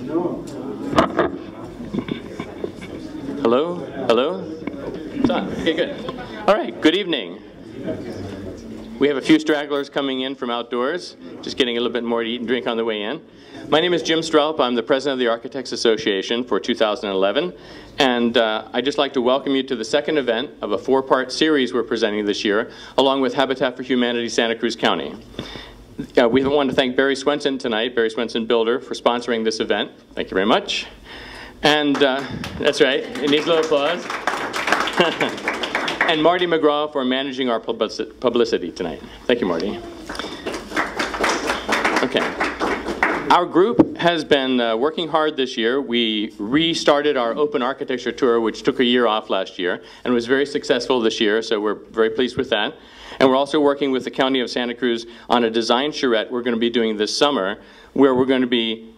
Hello? Hello? It's on. Okay, good. All right, good evening. We have a few stragglers coming in from outdoors, just getting a little bit more to eat and drink on the way in. My name is Jim Straup. I'm the president of the Architects Association for 2011. And I'd just like to welcome you to the second event of a four-part series we're presenting this year, along with Habitat for Humanity Santa Cruz County. We want to thank Barry Swenson tonight, Barry Swenson Builder, for sponsoring this event. Thank you very much. And that's right, it needs a little applause. And Marty McGraw for managing our publicity tonight. Thank you, Marty. Okay. Our group has been working hard this year. We restarted our open architecture tour, which took a year off last year, and was very successful this year, so we're very pleased with that. And we're also working with the County of Santa Cruz on a design charrette we're going to be doing this summer, where we're going to be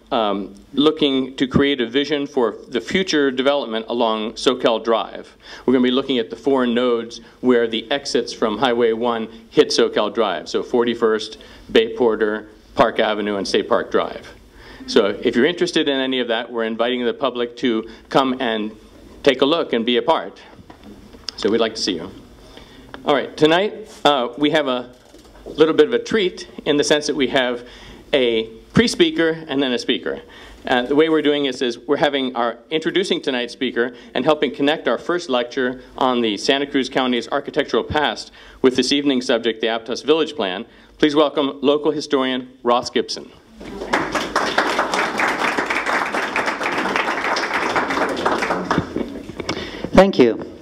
looking to create a vision for the future development along Soquel Drive. We're going to be looking at the four nodes where the exits from Highway 1 hit Soquel Drive, so 41st, Bay Porter, Park Avenue, and State Park Drive. So if you're interested in any of that, we're inviting the public to come and take a look and be a part. So we'd like to see you. All right, tonight we have a little bit of a treat in the sense that we have a pre-speaker and then a speaker. The way we're doing this is we're having our introducing tonight's speaker and helping connect our first lecture on the Santa Cruz County's architectural past with this evening's subject, the Aptos Village Plan. Please welcome local historian Ross Gibson. Thank you.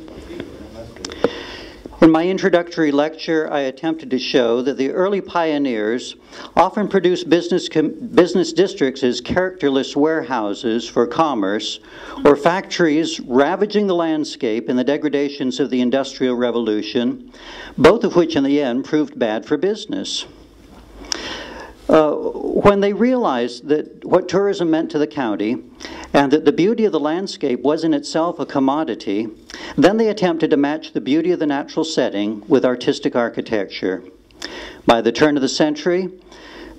In my introductory lecture, I attempted to show that the early pioneers often produced business districts as characterless warehouses for commerce or factories ravaging the landscape in the degradations of the Industrial Revolution, both of which in the end proved bad for business. When they realized that what tourism meant to the county and that the beauty of the landscape was in itself a commodity, then they attempted to match the beauty of the natural setting with artistic architecture. By the turn of the century,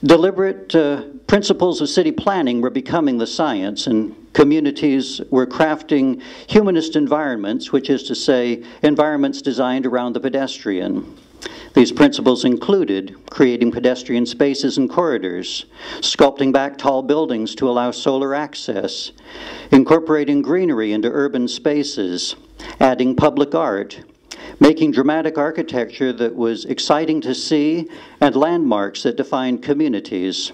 deliberate principles of city planning were becoming the science, and communities were crafting humanist environments, which is to say, environments designed around the pedestrian. These principles included creating pedestrian spaces and corridors, sculpting back tall buildings to allow solar access, incorporating greenery into urban spaces, adding public art, making dramatic architecture that was exciting to see, and landmarks that defined communities.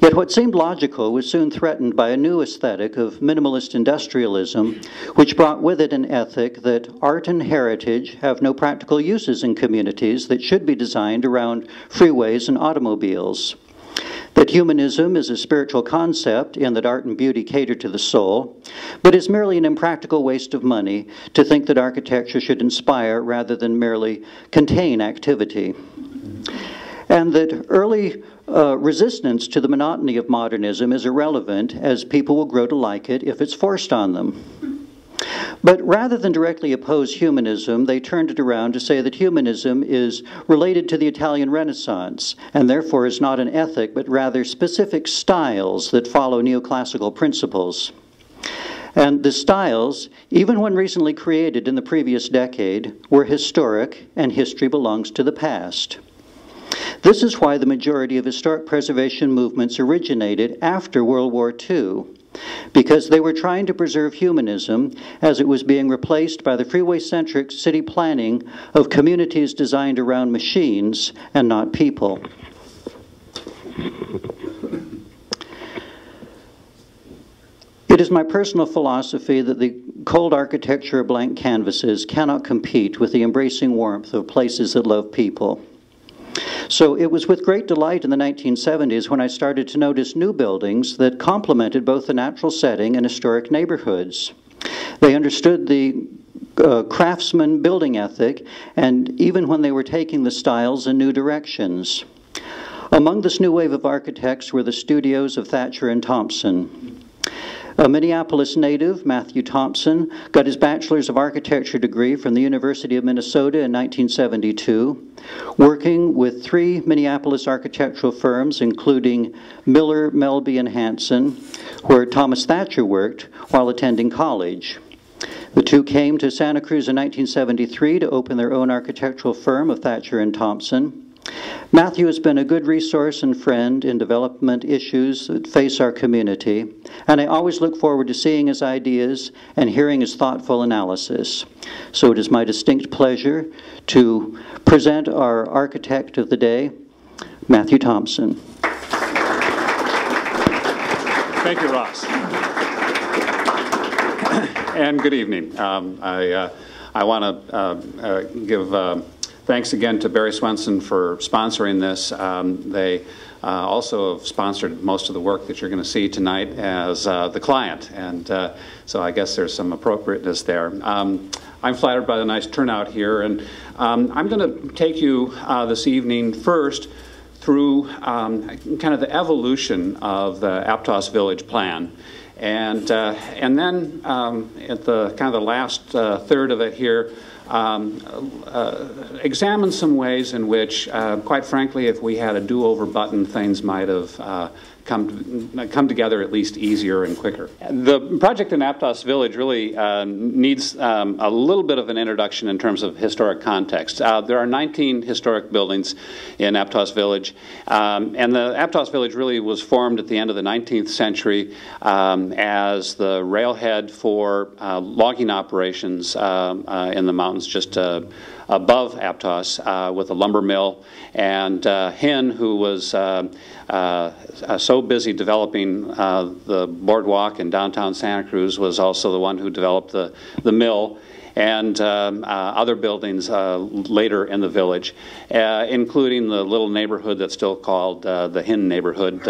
Yet what seemed logical was soon threatened by a new aesthetic of minimalist industrialism, which brought with it an ethic that art and heritage have no practical uses in communities that should be designed around freeways and automobiles. That humanism is a spiritual concept in that art and beauty cater to the soul, but is merely an impractical waste of money to think that architecture should inspire rather than merely contain activity. And that early resistance to the monotony of modernism is irrelevant, as people will grow to like it if it's forced on them. But rather than directly oppose humanism, they turned it around to say that humanism is related to the Italian Renaissance, and therefore is not an ethic, but rather specific styles that follow neoclassical principles. And the styles, even when recently created in the previous decade, were historic, and history belongs to the past. This is why the majority of historic preservation movements originated after World War II, because they were trying to preserve humanism as it was being replaced by the freeway-centric city planning of communities designed around machines and not people. It is my personal philosophy that the cold architecture of blank canvases cannot compete with the embracing warmth of places that love people. So it was with great delight in the 1970s when I started to notice new buildings that complemented both the natural setting and historic neighborhoods. They understood the craftsman building ethic, and even when they were taking the styles in new directions. Among this new wave of architects were the studios of Thatcher and Thompson. A Minneapolis native, Matthew Thompson, got his Bachelor's of Architecture degree from the University of Minnesota in 1972, working with 3 Minneapolis architectural firms, including Miller, Melby, and Hanson, where Thomas Thatcher worked while attending college. The two came to Santa Cruz in 1973 to open their own architectural firm of Thatcher and Thompson. Matthew has been a good resource and friend in development issues that face our community, and I always look forward to seeing his ideas and hearing his thoughtful analysis. So it is my distinct pleasure to present our architect of the day, Matthew Thompson. Thank you, Ross. And good evening. I want to give thanks again to Barry Swenson for sponsoring this. They also have sponsored most of the work that you're going to see tonight as the client, and so I guess there's some appropriateness there. I'm flattered by the nice turnout here, and I'm going to take you this evening first through kind of the evolution of the Aptos Village plan. And then at the kind of the last third of it here, examine some ways in which, quite frankly, if we had a do-over button, things might have come together at least easier and quicker. The project in Aptos Village really needs a little bit of an introduction in terms of historic context. There are 19 historic buildings in Aptos Village, and the Aptos Village really was formed at the end of the 19th century as the railhead for logging operations in the mountains just above Aptos with a lumber mill, and Hinn, who was so busy developing the boardwalk in downtown Santa Cruz, was also the one who developed the mill and other buildings later in the village, including the little neighborhood that's still called the Hinn neighborhood,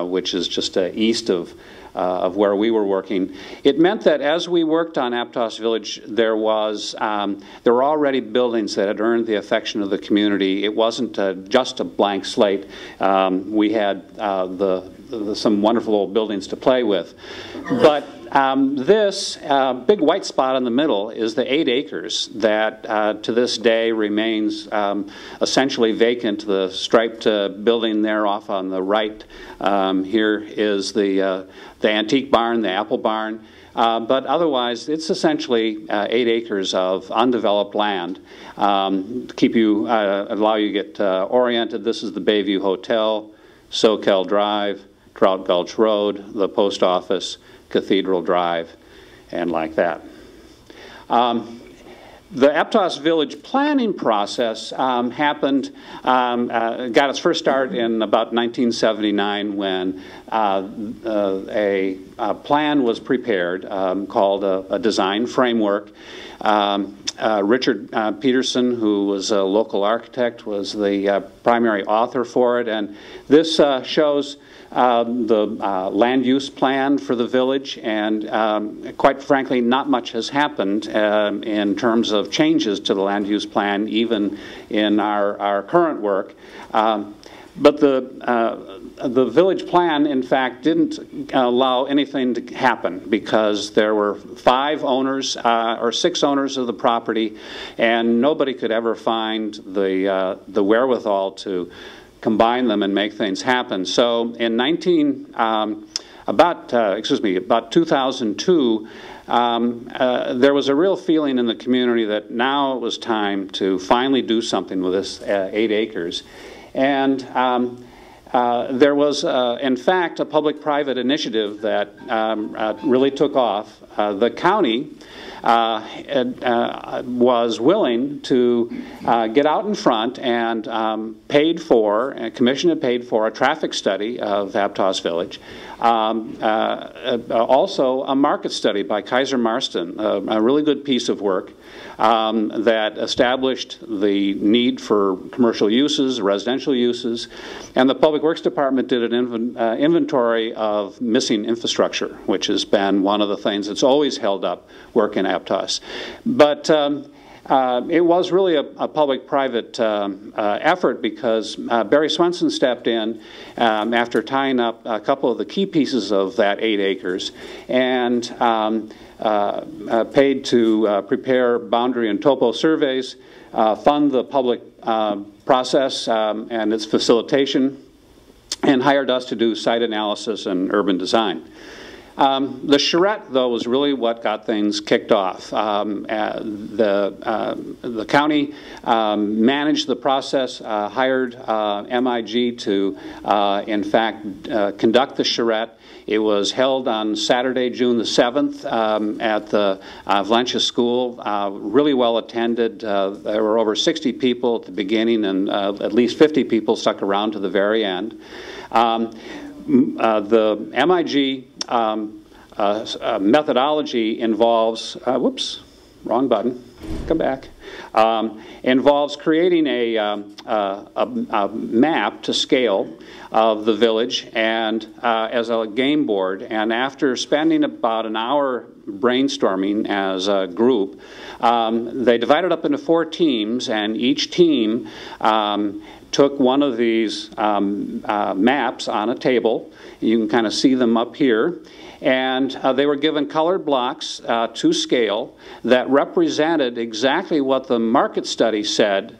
which is just east of where we were working. It meant that as we worked on Aptos Village, there were already buildings that had earned the affection of the community. It wasn't just a blank slate. We had some wonderful old buildings to play with. But this big white spot in the middle is the 8 acres that to this day remains essentially vacant. The striped building there off on the right here is the antique barn, the apple barn. But otherwise, it's essentially 8 acres of undeveloped land. Keep you, allow you to get oriented. This is the Bayview Hotel, Soquel Drive, Trout Gulch Road, the post office, Cathedral Drive, and like that. The Aptos Village planning process happened, got its first start in about 1979 when a plan was prepared called a design framework. Richard Peterson, who was a local architect, was the primary author for it, and this shows the land use plan for the village, and quite frankly, not much has happened in terms of changes to the land use plan, even in our current work. But the village plan, in fact, didn't allow anything to happen because there were 5 owners or 6 owners of the property, and nobody could ever find the wherewithal to combine them and make things happen. So in about 2002, there was a real feeling in the community that now it was time to finally do something with this 8 acres. And there was, in fact, a public-private initiative that really took off. The county was willing to get out in front and paid for, and commission had paid for a traffic study of Aptos Village. Also a market study by Kaiser Marston, a really good piece of work that established the need for commercial uses, residential uses, and the Public Works Department did an inventory of missing infrastructure, which has been one of the things that's always held up work in Aptos. But it was really a public-private effort because Barry Swenson stepped in after tying up a couple of the key pieces of that 8 acres and paid to prepare boundary and topo surveys, fund the public process and its facilitation, and hired us to do site analysis and urban design. The charrette, though, was really what got things kicked off. The county managed the process, hired MIG to, in fact, conduct the charrette. It was held on Saturday, June the 7th at the Valencia School, really well attended. There were over 60 people at the beginning and at least 50 people stuck around to the very end. The MIG methodology involves, whoops, wrong button, come back, involves creating a map to scale of the village and as a game board. And after spending about an hour brainstorming as a group, they divided up into 4 teams, and each team took one of these maps on a table. You can kind of see them up here. And they were given colored blocks to scale that represented exactly what the market study said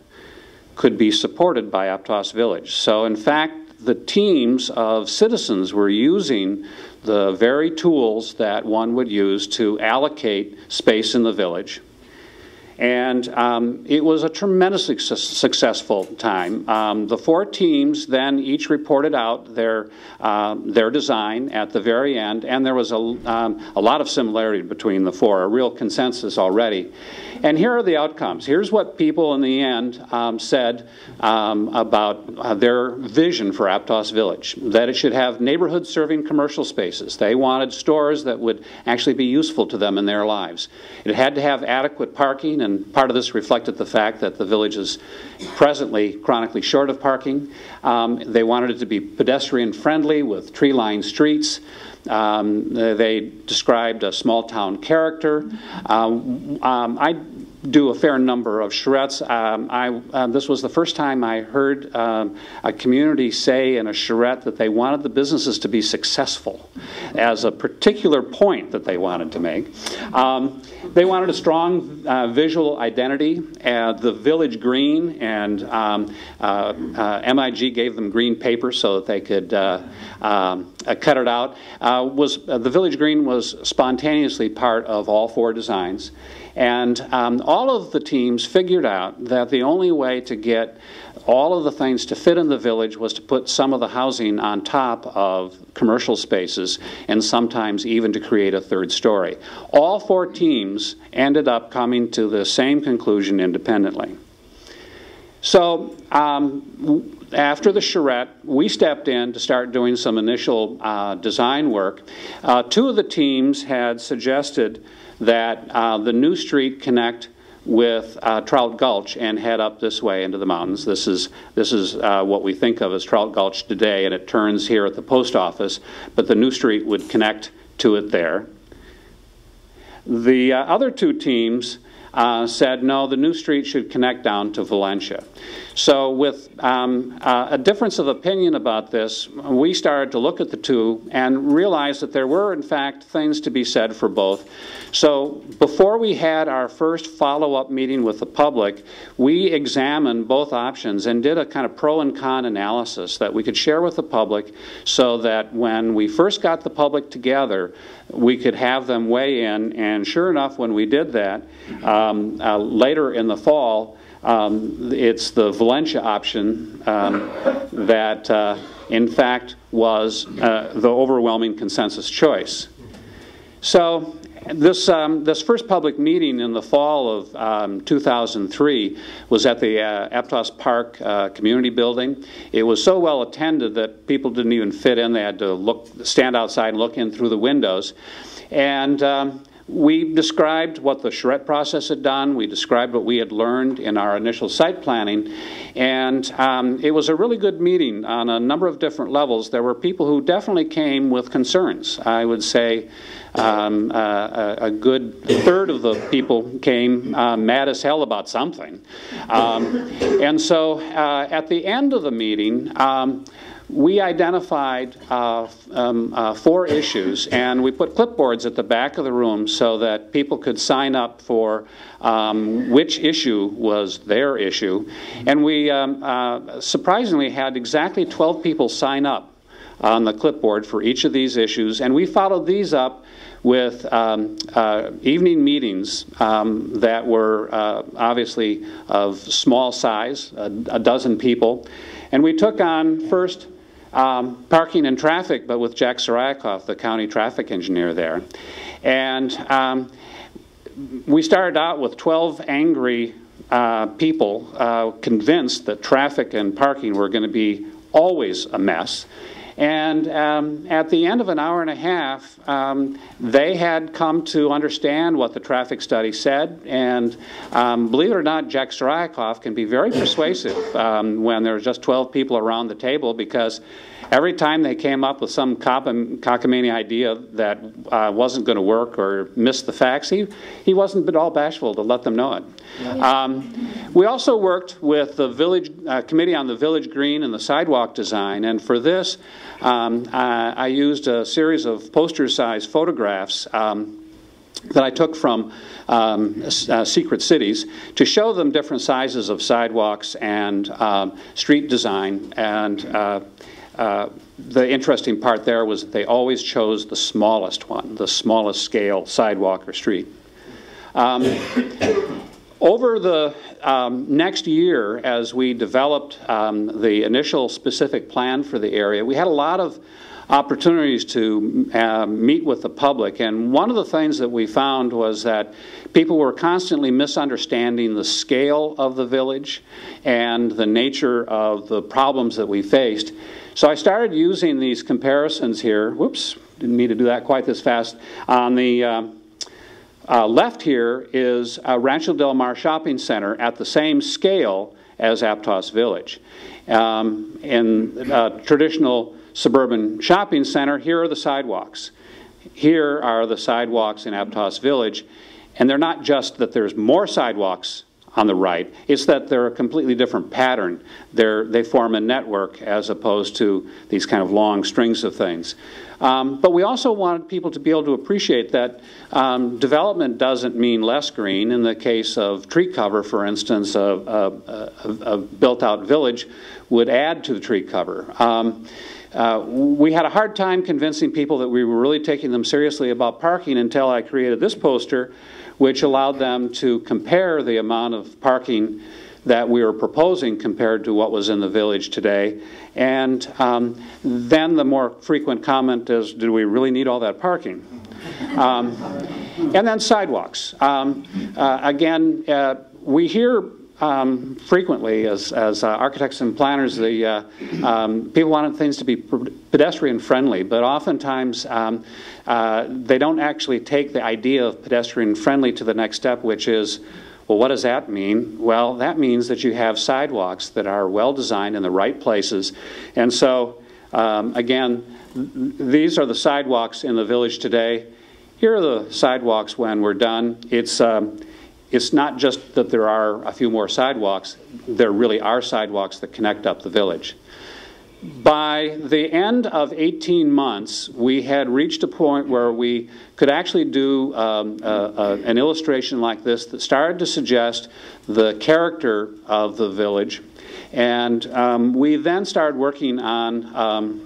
could be supported by Aptos Village. So in fact, the teams of citizens were using the very tools that one would use to allocate space in the village. And it was a tremendously successful time. The 4 teams then each reported out their design at the very end, and there was a lot of similarity between the 4, a real consensus already. And here are the outcomes. Here's what people in the end said about their vision for Aptos Village, that it should have neighborhood-serving commercial spaces. They wanted stores that would actually be useful to them in their lives. It had to have adequate parking, and part of this reflected the fact that the village is presently chronically short of parking. They wanted it to be pedestrian-friendly with tree-lined streets. They described a small-town character. I do a fair number of charrettes. This was the first time I heard a community say in a charrette that they wanted the businesses to be successful as a particular point that they wanted to make. They wanted a strong visual identity. The village green, and MIG gave them green paper so that they could cut it out. The village green was spontaneously part of all 4 designs. And all of the teams figured out that the only way to get all of the things to fit in the village was to put some of the housing on top of commercial spaces, and sometimes even to create a 3rd story. All 4 teams ended up coming to the same conclusion independently. So after the charrette, we stepped in to start doing some initial design work. 2 of the teams had suggested that the new street connect with Trout Gulch and head up this way into the mountains. This is what we think of as Trout Gulch today, and it turns here at the post office, but the new street would connect to it there. The other 2 teams said, no, the new street should connect down to Valencia. So with a difference of opinion about this, we started to look at the 2 and realized that there were, in fact, things to be said for both. So before we had our first follow-up meeting with the public, we examined both options and did a kind of pro and con analysis that we could share with the public so that when we first got the public together, we could have them weigh in. And sure enough, when we did that, later in the fall, it's the Valencia option that, in fact, was the overwhelming consensus choice. So this first public meeting in the fall of 2003 was at the Aptos Park community building. It was so well attended that people didn't even fit in. They had to stand outside and look in through the windows. And We described what the charrette process had done. We described what we had learned in our initial site planning. And it was a really good meeting on a number of different levels. There were people who definitely came with concerns. I would say a good third of the people came mad as hell about something. And so at the end of the meeting, we identified 4 issues, and we put clipboards at the back of the room so that people could sign up for which issue was their issue. And we surprisingly had exactly 12 people sign up on the clipboard for each of these issues, and we followed these up with evening meetings that were obviously of small size, a dozen people. And we took on first parking and traffic, but with Jack Sarayakov, the county traffic engineer there. And we started out with 12 angry people convinced that traffic and parking were going to be always a mess. And at the end of an hour and a half, they had come to understand what the traffic study said. And believe it or not, Jack Sarayakov can be very persuasive when there's just 12 people around the table, because every time they came up with some cockamamie idea that wasn't going to work or missed the facts, he wasn't at all bashful to let them know it. We also worked with the village committee on the village green and the sidewalk design, and for this I used a series of poster-sized photographs that I took from secret cities to show them different sizes of sidewalks and street design. And the interesting part there was that they always chose the smallest one, the smallest scale sidewalk or street. Over the next year, as we developed the initial specific plan for the area, we had a lot of opportunities to meet with the public. And one of the things that we found was that people were constantly misunderstanding the scale of the village and the nature of the problems that we faced. So I started using these comparisons here. Whoops, didn't mean to do that quite this fast. On the left here is Rancho Del Mar Shopping Center at the same scale as Aptos Village. In a traditional suburban shopping center, here are the sidewalks. Here are the sidewalks in Aptos Village, and they're not just that there's more sidewalks on the right, it's that they're a completely different pattern. They form a network as opposed to these kind of long strings of things. But we also wanted people to be able to appreciate that development doesn't mean less green. In the case of tree cover, for instance, a built-out village would add to the tree cover. We had a hard time convincing people that we were really taking them seriously about parking until I created this poster, which allowed them to compare the amount of parking that we were proposing compared to what was in the village today. And then the more frequent comment is, do we really need all that parking? And then sidewalks. Again, we hear frequently as architects and planners, people wanted things to be pedestrian friendly, but oftentimes they don't actually take the idea of pedestrian friendly to the next step, which is, well, what does that mean? Well, that means that you have sidewalks that are well designed in the right places. And so, again, these are the sidewalks in the village today. Here are the sidewalks when we're done. It's not just that there are a few more sidewalks, there really are sidewalks that connect up the village. By the end of 18 months, we had reached a point where we could actually do an illustration like this that started to suggest the character of the village. And we then started working on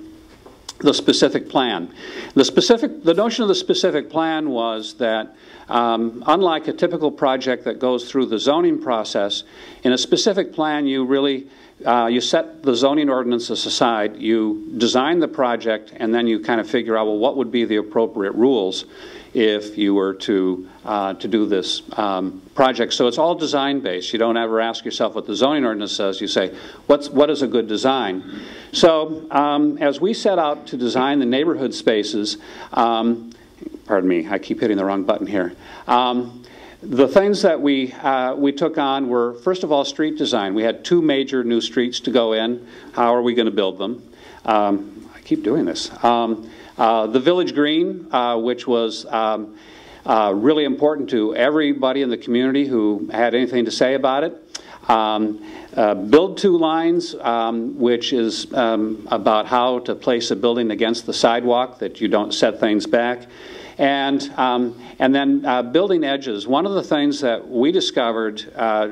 the specific plan. The notion of the specific plan was that unlike a typical project that goes through the zoning process, in a specific plan you really you set the zoning ordinances aside, you design the project, and then you kind of figure out, well, what would be the appropriate rules if you were to do this project. So it's all design-based. You don't ever ask yourself what the zoning ordinance says. You say, what is a good design? So as we set out to design the neighborhood spaces, pardon me, I keep hitting the wrong button here. The things that we took on were, first of all, street design. We had 2 major new streets to go in. How are we going to build them? I keep doing this. The Village Green, which was really important to everybody in the community who had anything to say about it. Build 2 lines, which is about how to place a building against the sidewalk, that you don't set things back. And then building edges. One of the things that we discovered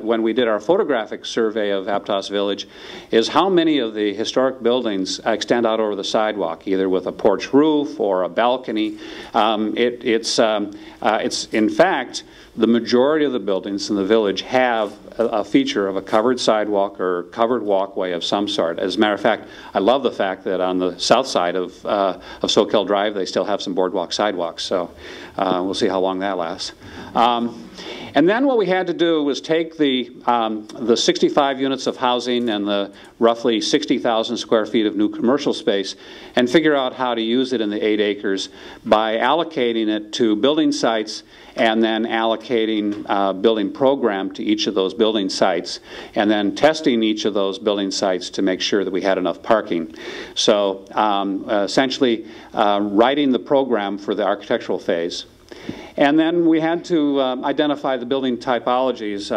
when we did our photographic survey of Aptos Village is how many of the historic buildings extend out over the sidewalk, either with a porch roof or a balcony. It's in fact, the majority of the buildings in the village have a feature of a covered sidewalk or covered walkway of some sort. As a matter of fact, I love the fact that on the south side of Soquel Drive, they still have some boardwalk sidewalks. So we'll see how long that lasts. And then what we had to do was take the 65 units of housing and the roughly 60,000 square feet of new commercial space and figure out how to use it in the 8 acres by allocating it to building sites and then allocating a building program to each of those building sites, and then testing each of those building sites to make sure that we had enough parking. So essentially writing the program for the architectural phase. And then we had to identify the building typologies.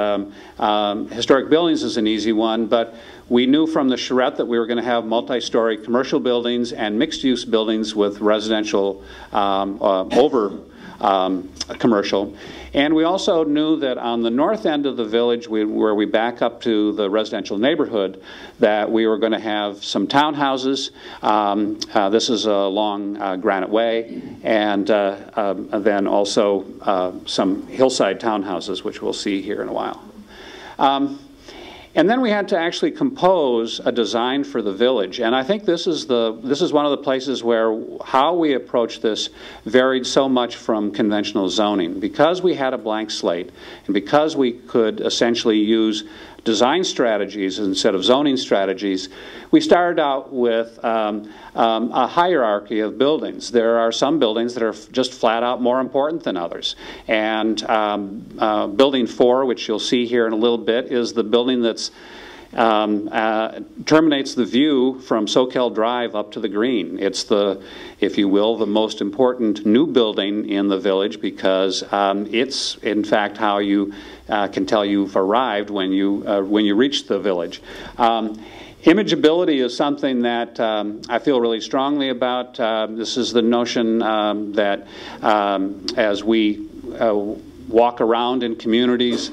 Historic buildings is an easy one, but we knew from the charrette that we were going to have multi-story commercial buildings and mixed-use buildings with residential over commercial. And we also knew that on the north end of the village, where we back up to the residential neighborhood, that we were going to have some townhouses. This is along Granite Way, and then also some hillside townhouses, which we'll see here in a while. And then we had to actually compose a design for the village, and I think this is one of the places where how we approach this varied so much from conventional zoning. Because we had a blank slate, and because we could essentially use design strategies instead of zoning strategies, we started out with a hierarchy of buildings. There are some buildings that are just flat out more important than others. And building 4, which you'll see here in a little bit, is the building that's terminates the view from Soquel Drive up to the green. It's the, if you will, the most important new building in the village, because it's in fact how you can tell you've arrived when you reach the village. Imageability is something that I feel really strongly about. This is the notion that as we walk around in communities,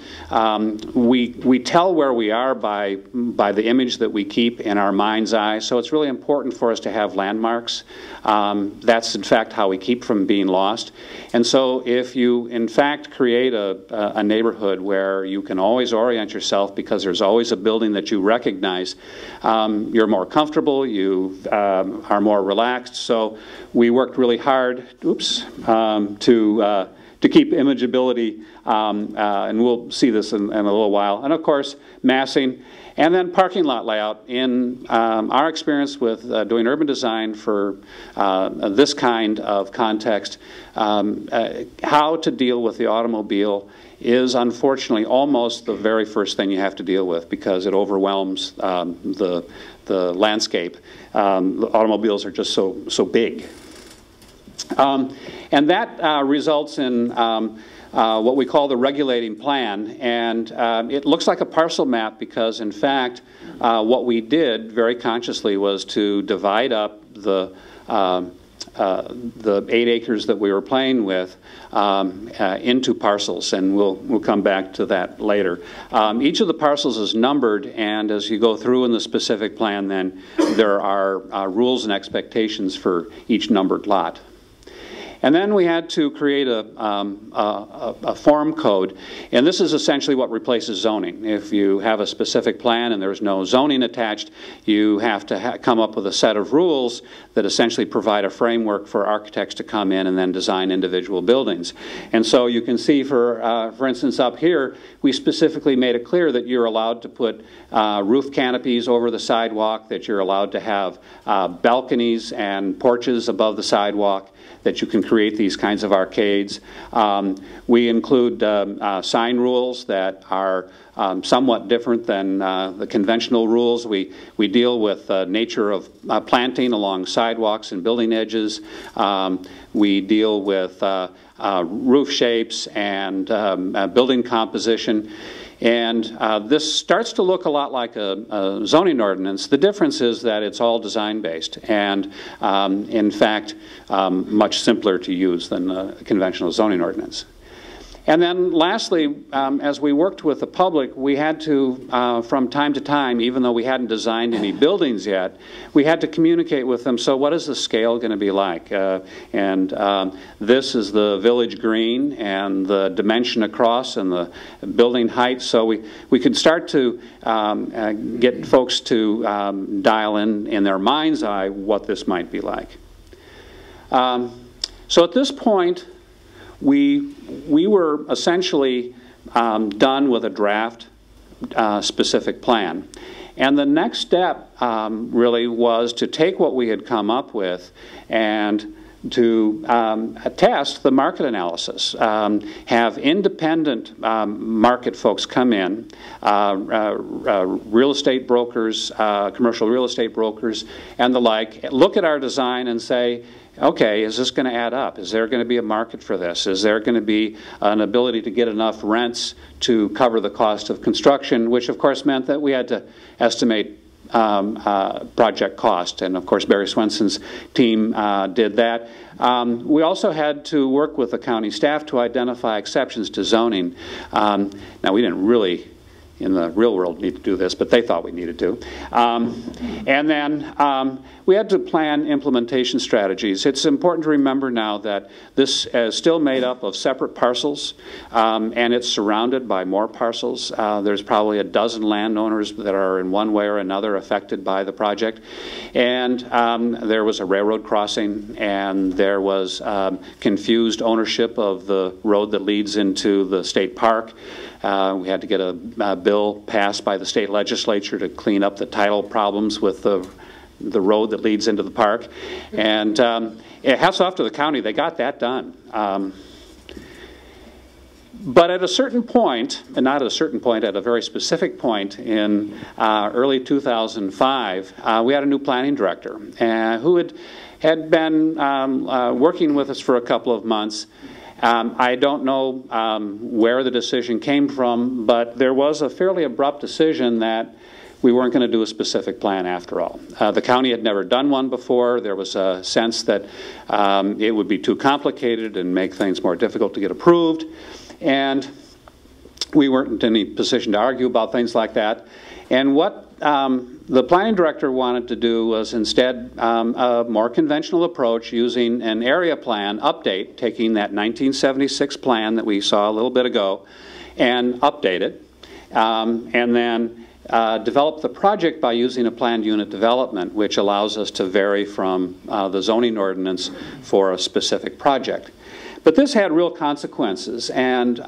we tell where we are by the image that we keep in our mind's eye. So it's really important for us to have landmarks. That's in fact how we keep from being lost. And so if you in fact create a neighborhood where you can always orient yourself because there's always a building that you recognize, you're more comfortable, you are more relaxed. So we worked really hard, to keep imageability, and we'll see this in a little while. And of course, massing, and then parking lot layout. In our experience with doing urban design for this kind of context, how to deal with the automobile is unfortunately almost the very first thing you have to deal with, because it overwhelms the landscape. The automobiles are just so big. And that results in what we call the regulating plan, and it looks like a parcel map because in fact what we did very consciously was to divide up the 8 acres that we were playing with into parcels, and we'll come back to that later. Each of the parcels is numbered, and as you go through in the specific plan, then there are rules and expectations for each numbered lot. And then we had to create a form code, and this is essentially what replaces zoning. If you have a specific plan and there's no zoning attached, you have to come up with a set of rules that essentially provide a framework for architects to come in and then design individual buildings. And so you can see, for instance, up here, we specifically made it clear that you're allowed to put roof canopies over the sidewalk, that you're allowed to have balconies and porches above the sidewalk. that you can create these kinds of arcades. We include sign rules that are somewhat different than the conventional rules. We deal with nature of planting along sidewalks and building edges. We deal with roof shapes and building composition. And this starts to look a lot like a zoning ordinance. The difference is that it's all design-based and, in fact, much simpler to use than a conventional zoning ordinance. And then lastly, as we worked with the public, we had to, from time to time, even though we hadn't designed any buildings yet, we had to communicate with them, so what is the scale going to be like? This is the village green and the dimension across and the building height, so we could start to get folks to dial in their mind's eye what this might be like. So at this point, we were essentially done with a draft specific plan. And the next step really was to take what we had come up with and to test the market analysis, have independent market folks come in, real estate brokers, commercial real estate brokers, and the like, look at our design and say, okay, is this going to add up? Is there going to be a market for this? Is there going to be an ability to get enough rents to cover the cost of construction, which of course meant that we had to estimate project cost, and of course Barry Swenson's team did that. We also had to work with the county staff to identify exceptions to zoning. Now we didn't really in the real world need to do this, but they thought we needed to. And then we had to plan implementation strategies. It's important to remember now that this is still made up of separate parcels, and it's surrounded by more parcels. There's probably a dozen landowners that are in one way or another affected by the project. And there was a railroad crossing, and there was confused ownership of the road that leads into the state park. We had to get a bill passed by the state legislature to clean up the title problems with the road that leads into the park. And hats off to the county, they got that done. But at a certain point, and not at a certain point, at a very specific point in early 2005, we had a new planning director who had been working with us for a couple of months. I don't know where the decision came from, but there was a fairly abrupt decision that we weren't going to do a specific plan after all. The county had never done one before. There was a sense that it would be too complicated and make things more difficult to get approved. And we weren't in any position to argue about things like that. And what the planning director wanted to do was instead a more conventional approach using an area plan update, taking that 1976 plan that we saw a little bit ago and update it, and then develop the project by using a planned unit development, which allows us to vary from the zoning ordinance for a specific project. But this had real consequences, and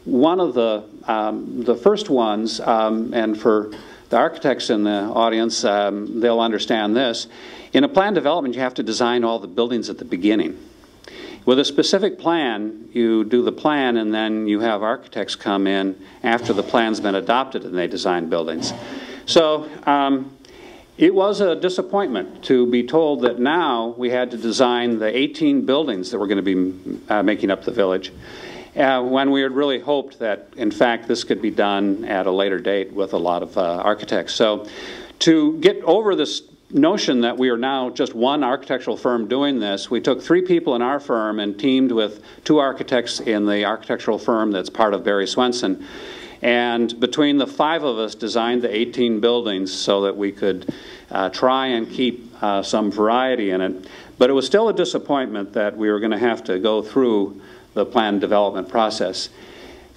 one of the first ones, and for the architects in the audience, they'll understand this. In a plan development, you have to design all the buildings at the beginning. With a specific plan, you do the plan and then you have architects come in after the plan's been adopted and they design buildings. So it was a disappointment to be told that now we had to design the 18 buildings that were going to be making up the village, when we had really hoped that, in fact, this could be done at a later date with a lot of architects. So to get over this notion that we are now just one architectural firm doing this, we took 3 people in our firm and teamed with 2 architects in the architectural firm that's part of Barry Swenson. And between the 5 of us designed the 18 buildings so that we could try and keep some variety in it. But it was still a disappointment that we were going to have to go through the plan development process.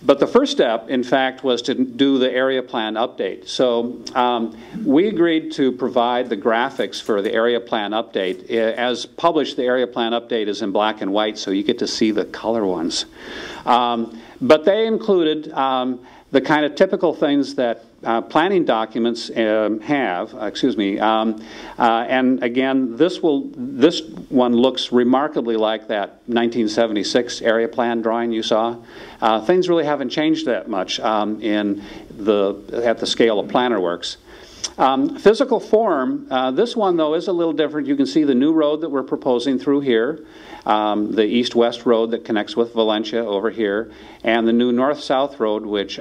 But the first step, in fact, was to do the area plan update. So we agreed to provide the graphics for the area plan update. As published, the area plan update is in black and white, so you get to see the color ones. But they included the kind of typical things that planning documents have, and again, this one looks remarkably like that 1976 area plan drawing you saw. Things really haven't changed that much at the scale of planner works. Physical form, this one though is a little different. You can see the new road that we're proposing through here, the east-west road that connects with Valencia over here, and the new north-south road, which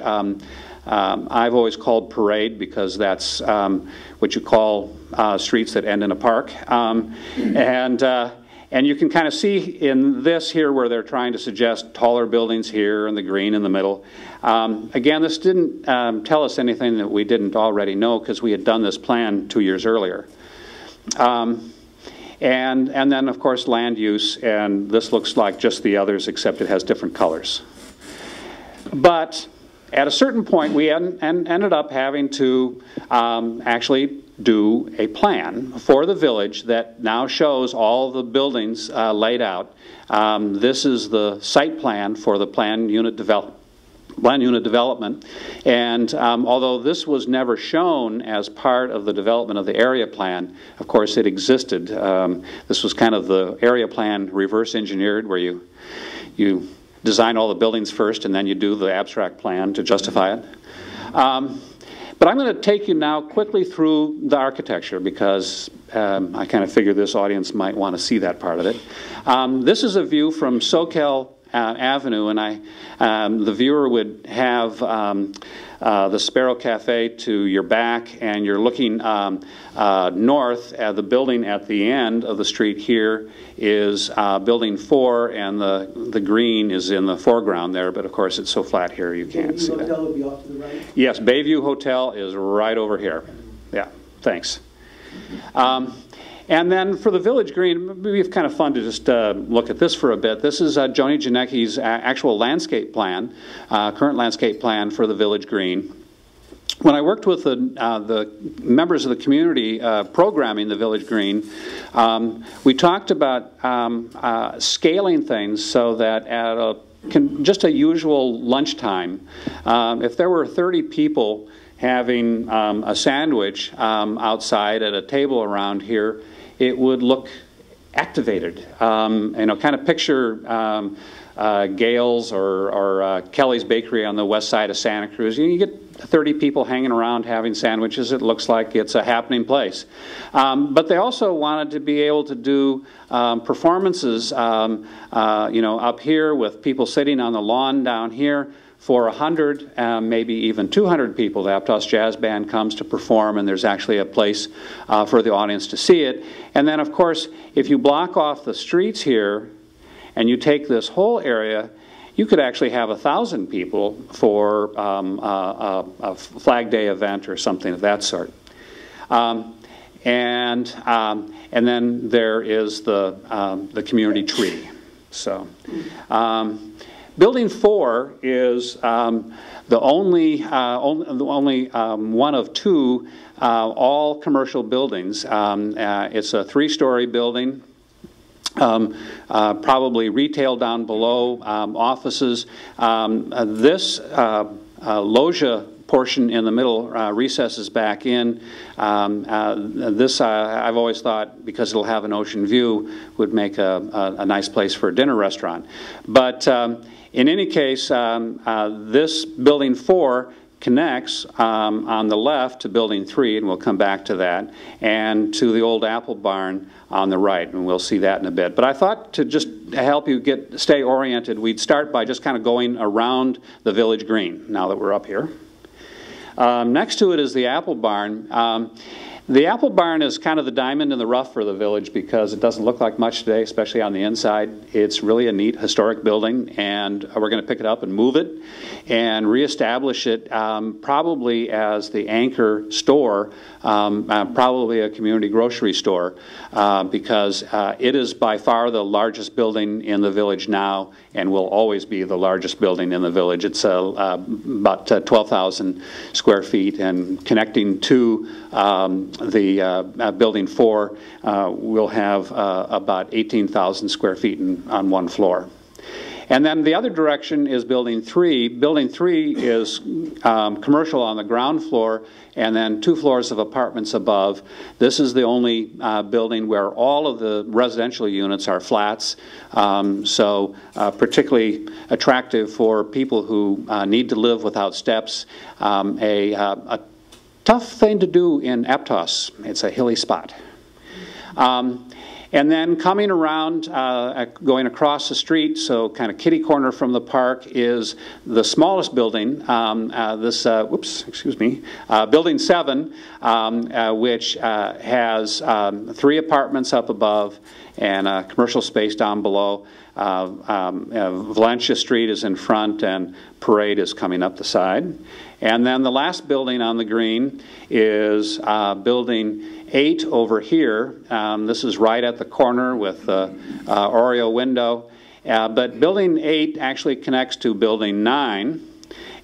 I've always called Parade because that's what you call streets that end in a park. And you can kind of see in this here where they're trying to suggest taller buildings here and the green in the middle. Again, this didn't tell us anything that we didn't already know because we had done this plan 2 years earlier. And then, of course, land use, and this looks like just the others except it has different colors. But at a certain point, we ended up having to actually do a plan for the village that now shows all the buildings laid out. This is the site plan for the plan unit development. And although this was never shown as part of the development of the area plan, of course it existed. This was kind of the area plan reverse engineered, where you design all the buildings first and then you do the abstract plan to justify it. But I'm going to take you now quickly through the architecture because I kind of figure this audience might want to see that part of it. This is a view from Soquel Avenue, and the viewer would have the Sparrow Cafe to your back, and you're looking north at the building at the end of the street here is building 4, and the green is in the foreground there, but of course it's so flat here you can't see that. Bayview Hotel would be off to the right? Yes, Bayview Hotel is right over here. Yeah, thanks. And then for the village green, it would be kind of fun to just look at this for a bit. This is Joni Janecki's actual landscape plan, current landscape plan for the village green. When I worked with the members of the community programming the village green, we talked about scaling things so that at just a usual lunchtime, if there were 30 people having a sandwich outside at a table around here, it would look activated. Kind of picture Gale's or Kelly's Bakery on the west side of Santa Cruz. You get 30 people hanging around having sandwiches. It looks like it's a happening place. But they also wanted to be able to do performances, up here with people sitting on the lawn down here. For 100, maybe even 200 people, the Aptos Jazz Band comes to perform, and there's actually a place for the audience to see it. And then, of course, if you block off the streets here and you take this whole area, you could actually have 1,000 people for a Flag Day event or something of that sort. And then there is the community tree. So. Building 4 is the only one of 2 all commercial buildings. It's a 3-story building, probably retail down below, offices. This loggia portion in the middle recesses back in. This, I've always thought, because it'll have an ocean view, would make a nice place for a dinner restaurant. But in any case, this building 4 connects on the left to building 3, and we'll come back to that, and to the old apple barn on the right, and we'll see that in a bit. But I thought to just help you stay oriented, we'd start by just kind of going around the village green now that we're up here. Next to it is the apple barn. The apple barn is kind of the diamond in the rough for the village because it doesn't look like much today, especially on the inside. It's really a neat historic building, and we're going to pick it up and move it and reestablish it probably as the anchor store, probably a community grocery store, because it is by far the largest building in the village now and will always be the largest building in the village. It's about 12,000 square feet, and connecting to the building 4 will have about 18,000 square feet on one floor. And then the other direction is Building 3. Building 3 is commercial on the ground floor, and then 2 floors of apartments above. This is the only building where all of the residential units are flats, so particularly attractive for people who need to live without steps. A tough thing to do in Aptos. It's a hilly spot. And then coming around, going across the street, so kind of kitty corner from the park, is the smallest building, Building 7, which has 3 apartments up above and a commercial space down below. Valencia Street is in front and Parade is coming up the side. And then the last building on the green is Building 8 over here. This is right at the corner with the Oreo window. But Building 8 actually connects to Building 9,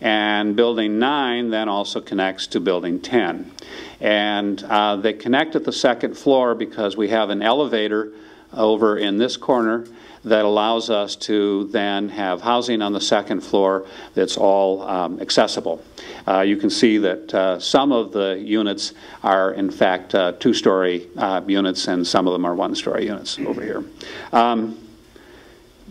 and Building 9 then also connects to Building 10. And they connect at the 2nd floor because we have an elevator over in this corner that allows us to then have housing on the 2nd floor that's all accessible. You can see that some of the units are in fact 2-story units, and some of them are 1-story units over here.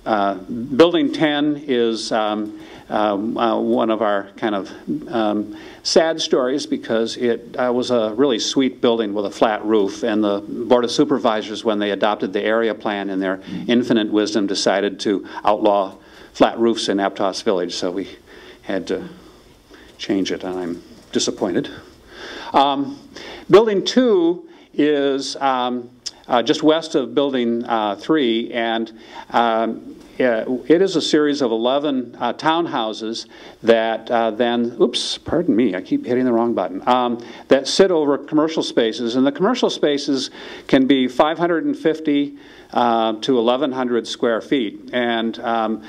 Building 10 is one of our kind of sad stories because it was a really sweet building with a flat roof, and the Board of Supervisors, when they adopted the area plan in their infinite wisdom, decided to outlaw flat roofs in Aptos Village, so we had to change it, and I'm disappointed. Building 2 is just west of Building 3, and it is a series of 11 townhouses that then, oops, pardon me, I keep hitting the wrong button, that sit over commercial spaces. And the commercial spaces can be 550 to 1,100 square feet. And the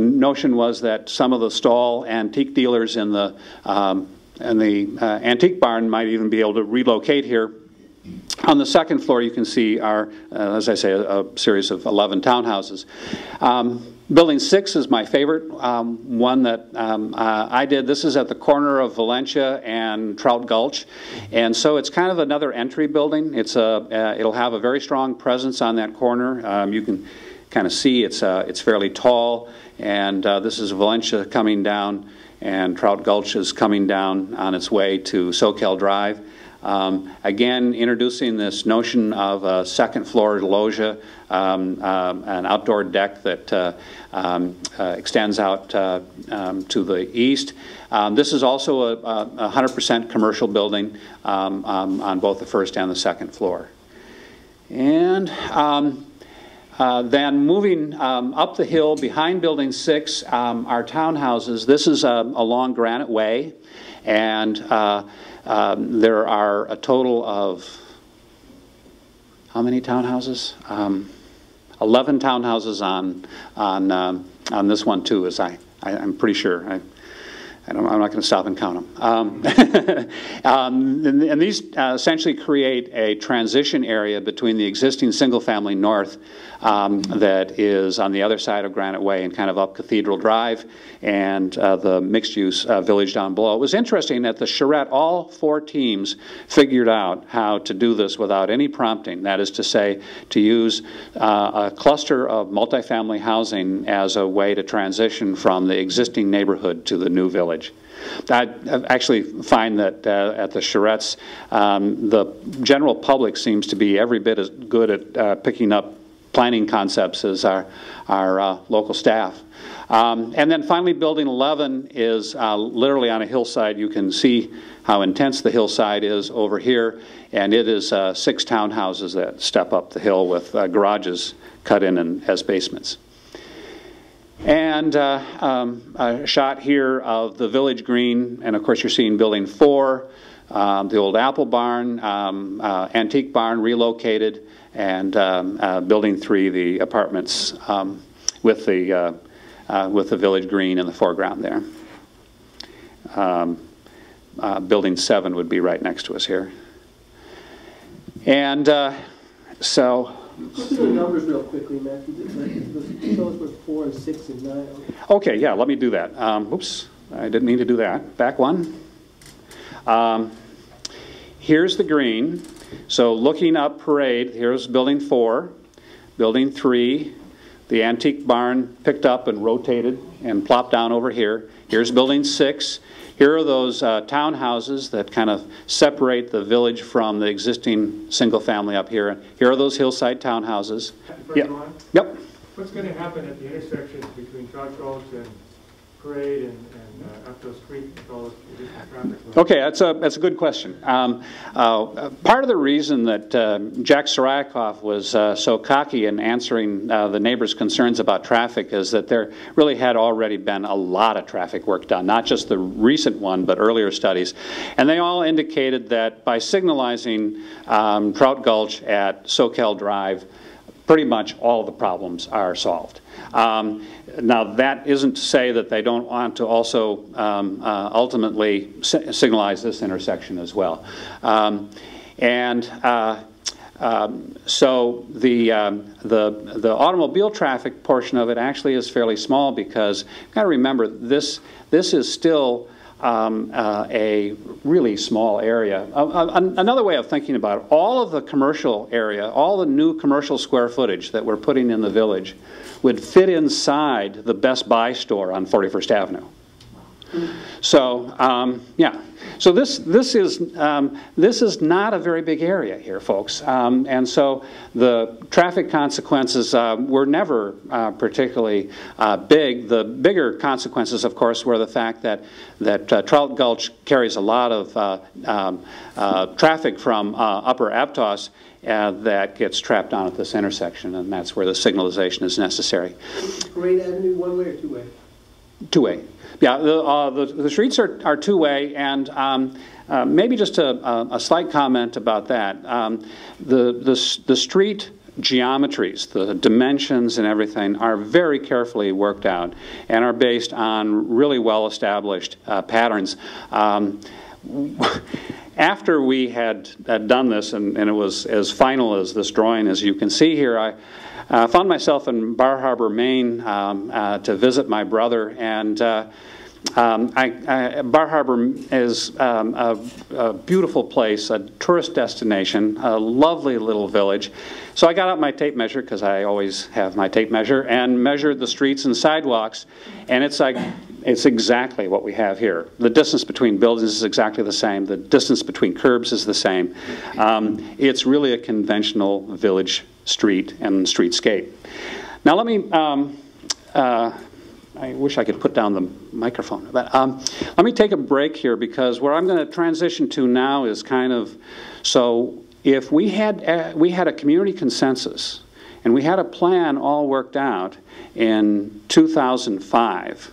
notion was that some of the stall antique dealers in the antique barn might even be able to relocate here. On the 2nd floor, you can see our, as I say, a series of 11 townhouses. Building 6 is my favorite, one that I did. This is at the corner of Valencia and Trout Gulch, and so it's kind of another entry building. It's it'll have a very strong presence on that corner. You can kind of see it's fairly tall, and this is Valencia coming down, and Trout Gulch is coming down on its way to Soquel Drive. Again, introducing this notion of a 2nd floor loggia, an outdoor deck that extends out to the east. This is also a 100% commercial building on both the 1st and the 2nd floor. And then moving up the hill behind Building 6 are townhouses. This is along Granite Way, and there are a total of, how many townhouses? 11 townhouses on this one too, as I'm pretty sure. I'm not going to stop and count them. And these essentially create a transition area between the existing single-family north that is on the other side of Granite Way and kind of up Cathedral Drive, and the mixed-use village down below. It was interesting at the charrette, all 4 teams figured out how to do this without any prompting. That is to say, to use a cluster of multifamily housing as a way to transition from the existing neighborhood to the new village. I actually find that at the charrettes, the general public seems to be every bit as good at picking up planning concepts as our local staff. And then finally, Building 11 is literally on a hillside. You can see how intense the hillside is over here, and it is 6 townhouses that step up the hill with garages cut in as basements. And a shot here of the village green, and of course you're seeing Building 4, the old apple barn, antique barn relocated, and Building 3, the apartments with the village green in the foreground there. Building 7 would be right next to us here. And so... Look at the numbers real quickly, Matthew. show us what 4 and 6 and 9 Okay, yeah, let me do that. Oops, I didn't mean to do that. Back one. Here's the green. So looking up Parade, here's building 4, building 3, the antique barn picked up and rotated and plopped down over here. Here's building 6. Here are those townhouses that kind of separate the village from the existing single family up here. Here are those hillside townhouses. Yep. Yep. What's going to happen at the intersections between Trout Gulch and Parade and Aptos Creek with all the additional traffic? Okay, that's a good question. Part of the reason that Jack Saryakoff was so cocky in answering the neighbors' concerns about traffic is that there really had already been a lot of traffic work done, not just the recent one, but earlier studies. And they all indicated that by signalizing Trout Gulch at Soquel Drive, pretty much all the problems are solved. Now, that isn't to say that they don't want to also ultimately signalize this intersection as well. So the automobile traffic portion of it actually is fairly small because you've got to remember this is still a really small area. Another way of thinking about it, all of the commercial area, all the new commercial square footage that we're putting in the village would fit inside the Best Buy store on 41st Avenue. So, yeah. So this is not a very big area here, folks, and so the traffic consequences were never particularly big. The bigger consequences, of course, were the fact that Trout Gulch carries a lot of traffic from Upper Aptos that gets trapped down at this intersection, and that's where the signalization is necessary. Parade Avenue, one-way or two-way? Two-way. Yeah, the streets are two-way, and maybe just a slight comment about that. The street geometries, the dimensions and everything are very carefully worked out and are based on really well-established patterns. After we had done this, and it was as final as this drawing as you can see here, I found myself in Bar Harbor, Maine to visit my brother, and Bar Harbor is a beautiful place, a tourist destination, a lovely little village. So I got out my tape measure, because I always have my tape measure, and measured the streets and sidewalks, and it's exactly what we have here. The distance between buildings is exactly the same. The distance between curbs is the same. It's really a conventional village street and streetscape. Now let me, I wish I could put down the microphone, but let me take a break here, because where I'm going to transition to now is kind of, so if we had a community consensus and we had a plan all worked out in 2005,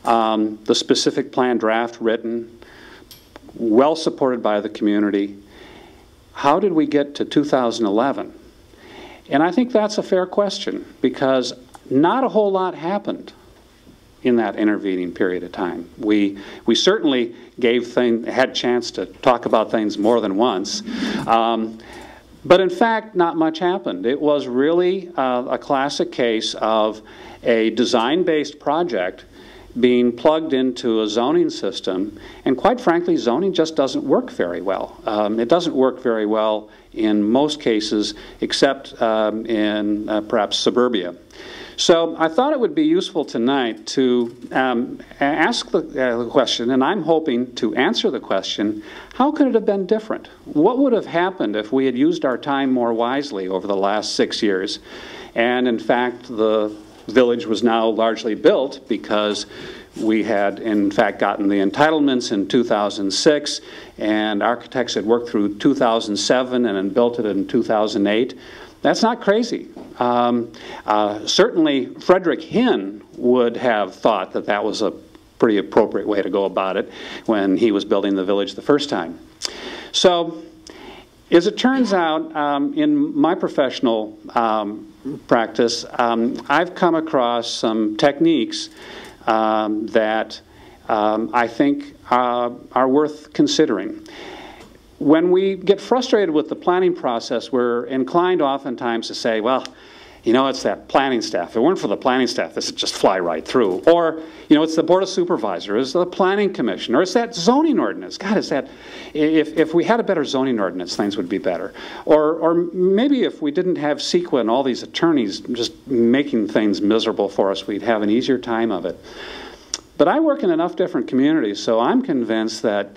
the specific plan draft written, well supported by the community, how did we get to 2011? And I think that's a fair question, because not a whole lot happened in that intervening period of time. We certainly had a chance to talk about things more than once, but in fact, not much happened. It was really a classic case of a design-based project being plugged into a zoning system, and quite frankly, zoning just doesn't work very well. It doesn't work very well in most cases, except in perhaps suburbia. So I thought it would be useful tonight to ask the question, and I'm hoping to answer the question, how could it have been different? What would have happened if we had used our time more wisely over the last 6 years? And in fact, the village was now largely built because we had, in fact, gotten the entitlements in 2006, and architects had worked through 2007 and then built it in 2008. That's not crazy. Certainly, Frederick Hinn would have thought that that was a pretty appropriate way to go about it when he was building the village the first time. So, as it turns out, in my professional practice, I've come across some techniques that I think are worth considering. When we get frustrated with the planning process, we're inclined oftentimes to say, well, you know, it's that planning staff. If it weren't for the planning staff, this would just fly right through. Or, you know, it's the Board of Supervisors, it's the Planning Commission, or it's that zoning ordinance. God, it's that, if we had a better zoning ordinance, things would be better. Or maybe if we didn't have CEQA and all these attorneys just making things miserable for us, we'd have an easier time of it. But I work in enough different communities, so I'm convinced that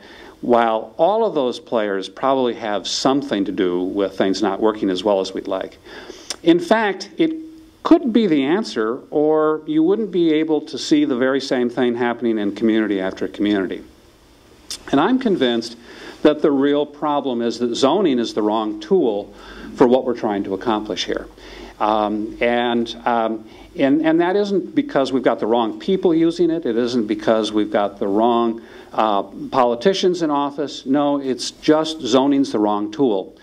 while all of those players probably have something to do with things not working as well as we'd like, in fact, it could be the answer, or you wouldn't be able to see the very same thing happening in community after community. And I'm convinced that the real problem is that zoning is the wrong tool for what we're trying to accomplish here. And that isn't because we've got the wrong people using it. It isn't because we've got the wrong politicians in office. No, it's just zoning's the wrong tool.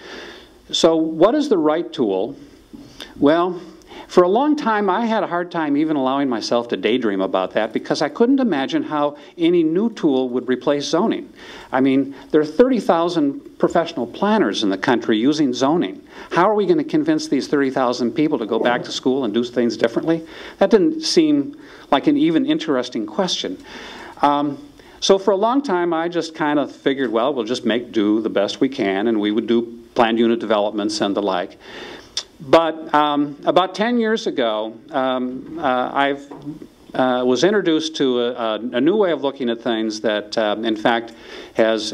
So what is the right tool? Well, for a long time, I had a hard time even allowing myself to daydream about that because I couldn't imagine how any new tool would replace zoning. I mean, there are 30,000 professional planners in the country using zoning. How are we going to convince these 30,000 people to go back to school and do things differently? That didn't seem like an even interesting question. So for a long time, I just kind of figured, well, we'll just make do the best we can, and we would do planned unit developments and the like. But about 10 years ago, I was introduced to a new way of looking at things that, in fact, has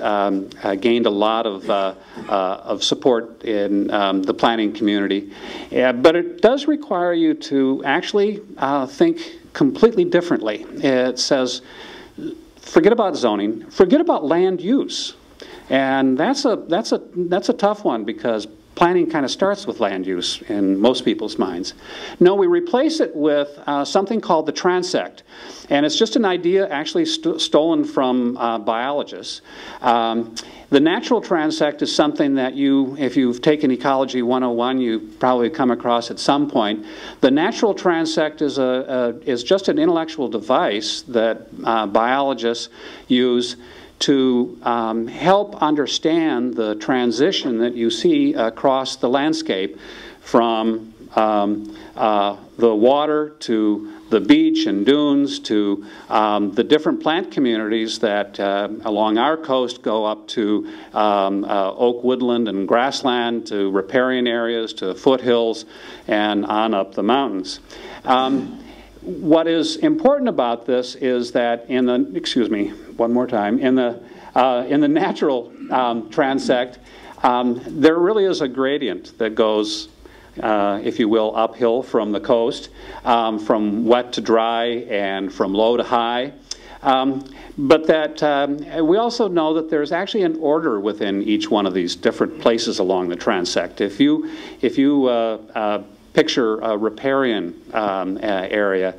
gained a lot of support in the planning community. But it does require you to actually think completely differently. It says, forget about zoning, forget about land use. And that's a tough one because planning kind of starts with land use in most people's minds. No, we replace it with something called the transect. And it's just an idea actually stolen from biologists. The natural transect is something that if you've taken Ecology 101, you probably come across at some point. The natural transect is just an intellectual device that biologists use to help understand the transition that you see across the landscape from the water to the beach and dunes to the different plant communities that along our coast go up to oak woodland and grassland to riparian areas to foothills and on up the mountains. What is important about this is that in the, excuse me, one more time, in the natural transect, there really is a gradient that goes, if you will, uphill from the coast, from wet to dry and from low to high. But that we also know that there's actually an order within each one of these different places along the transect. If you picture a riparian area,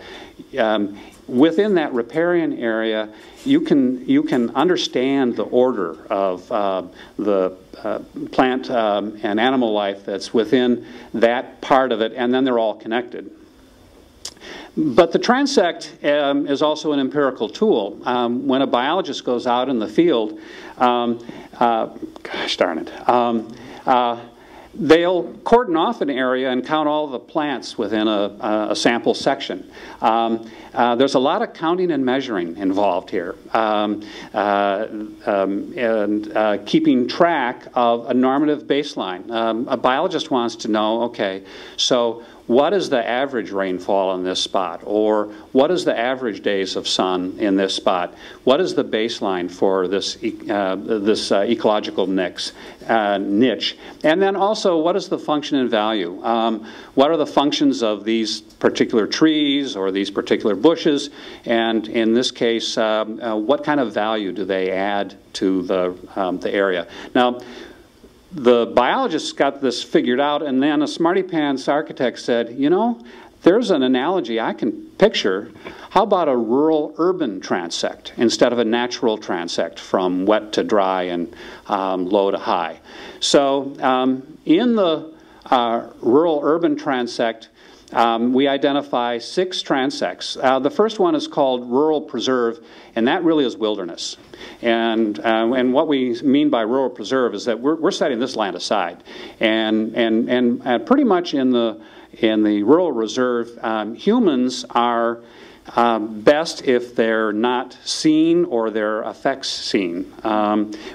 within that riparian area, you can understand the order of the plant and animal life that's within that part of it, and then they're all connected. But the transect is also an empirical tool. When a biologist goes out in the field, gosh darn it, they'll cordon off an area and count all the plants within a sample section. There's a lot of counting and measuring involved here, and keeping track of a normative baseline. A biologist wants to know, okay, so what is the average rainfall in this spot? Or what is the average days of sun in this spot? What is the baseline for this ecological niche? And then also, what is the function and value? What are the functions of these particular trees or these particular bushes? And in this case, what kind of value do they add to the area? Now, the biologists got this figured out, and then a smarty-pants architect said, you know, there's an analogy I can picture. How about a rural-urban transect instead of a natural transect from wet to dry and low to high? So in the rural-urban transect, we identify 6 transects. The first one is called rural preserve, and that really is wilderness. And what we mean by rural preserve is that we're setting this land aside, and pretty much in rural reserve, humans are best if they're not seen or their effects seen.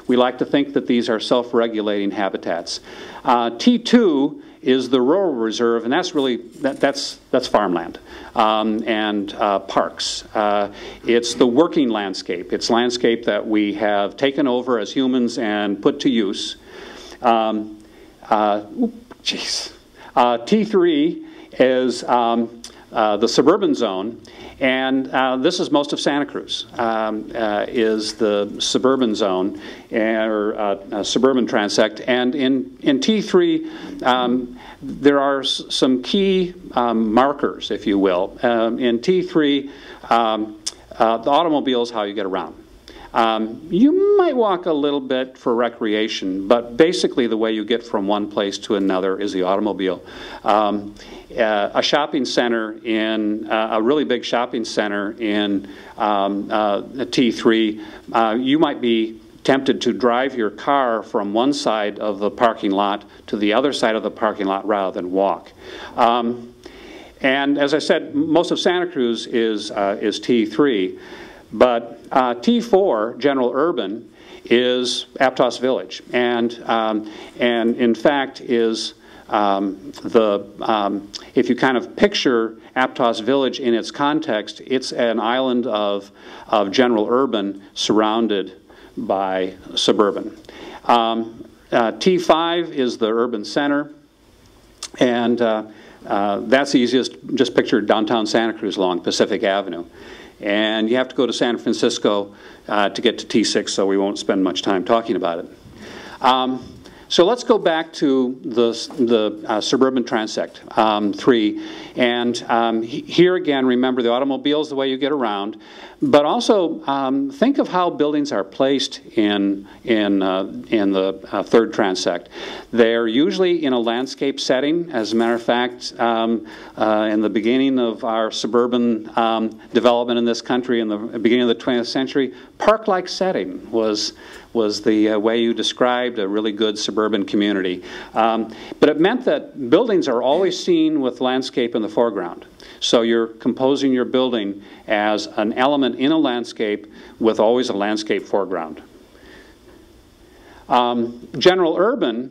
We like to think that these are self-regulating habitats. T2 is the rural reserve, and that's really that's farmland and parks. It's the working landscape. It's landscape that we have taken over as humans and put to use. T3 is the suburban zone, and this is most of Santa Cruz, is the suburban zone, or suburban transect. And in T3, there are some key markers, if you will. In T3, the automobile is how you get around. You might walk a little bit for recreation, but basically the way you get from one place to another is the automobile. A shopping center in a really big shopping center in T3, you might be tempted to drive your car from one side of the parking lot to the other side of the parking lot rather than walk. And as I said, most of Santa Cruz is T3, but T4, general urban, is Aptos Village, and in fact is if you kind of picture Aptos Village in its context, it's an island of general urban surrounded by suburban. T5 is the urban center, and that's easiest. Just picture downtown Santa Cruz along Pacific Avenue. And you have to go to San Francisco to get to T6, so we won't spend much time talking about it. So let's go back to the suburban transect 3, and here again, remember the automobile is the way you get around, but also think of how buildings are placed in the third transect. They're usually in a landscape setting. As a matter of fact, in the beginning of our suburban development in this country, in the beginning of the 20th century, park-like setting was the way you described a really good suburban community. But it meant that buildings are always seen with landscape in the foreground. So you're composing your building as an element in a landscape with always a landscape foreground. General urban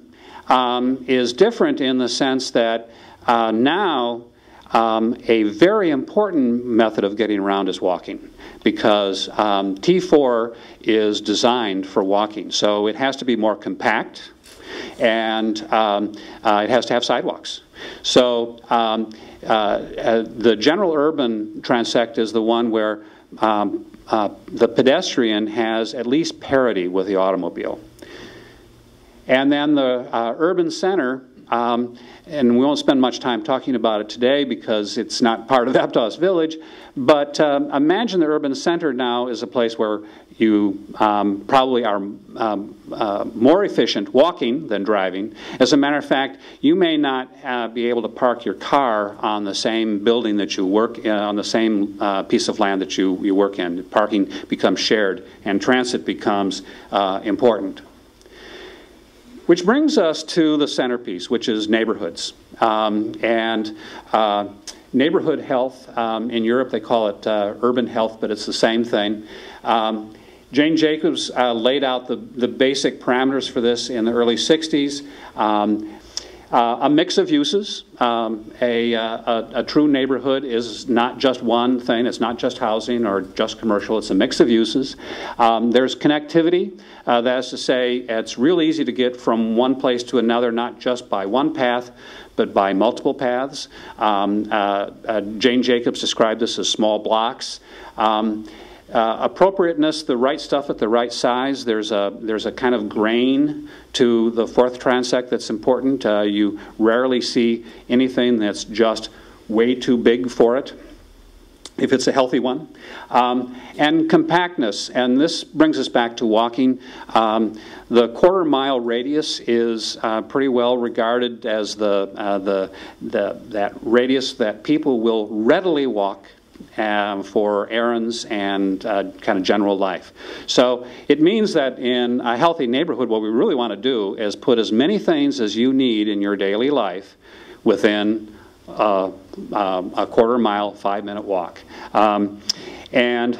is different in the sense that now a very important method of getting around is walking, because T4 is designed for walking. So it has to be more compact, and it has to have sidewalks. So the general urban transect is the one where the pedestrian has at least parity with the automobile. And then the urban center, and we won't spend much time talking about it today because it's not part of Aptos Village, but imagine the urban center now is a place where you probably are more efficient walking than driving. As a matter of fact, you may not be able to park your car on the same building that you work in, on the same piece of land that you work in. Parking becomes shared, and transit becomes important. Which brings us to the centerpiece, which is neighborhoods. Neighborhood health, in Europe they call it urban health, but it's the same thing. Jane Jacobs laid out the basic parameters for this in the early 60s. A mix of uses. A true neighborhood is not just one thing. It's not just housing or just commercial. It's a mix of uses. There's connectivity. That is to say, it's real easy to get from one place to another, not just by one path, but by multiple paths. Jane Jacobs described this as small blocks. Appropriateness, the right stuff at the right size. There's a kind of grain to the fourth transect that's important. You rarely see anything that's just way too big for it, if it's a healthy one. And compactness, and this brings us back to walking. The quarter-mile radius is pretty well regarded as that radius that people will readily walk for errands and kind of general life. So it means that in a healthy neighborhood, what we really want to do is put as many things as you need in your daily life within a quarter-mile, 5-minute walk. And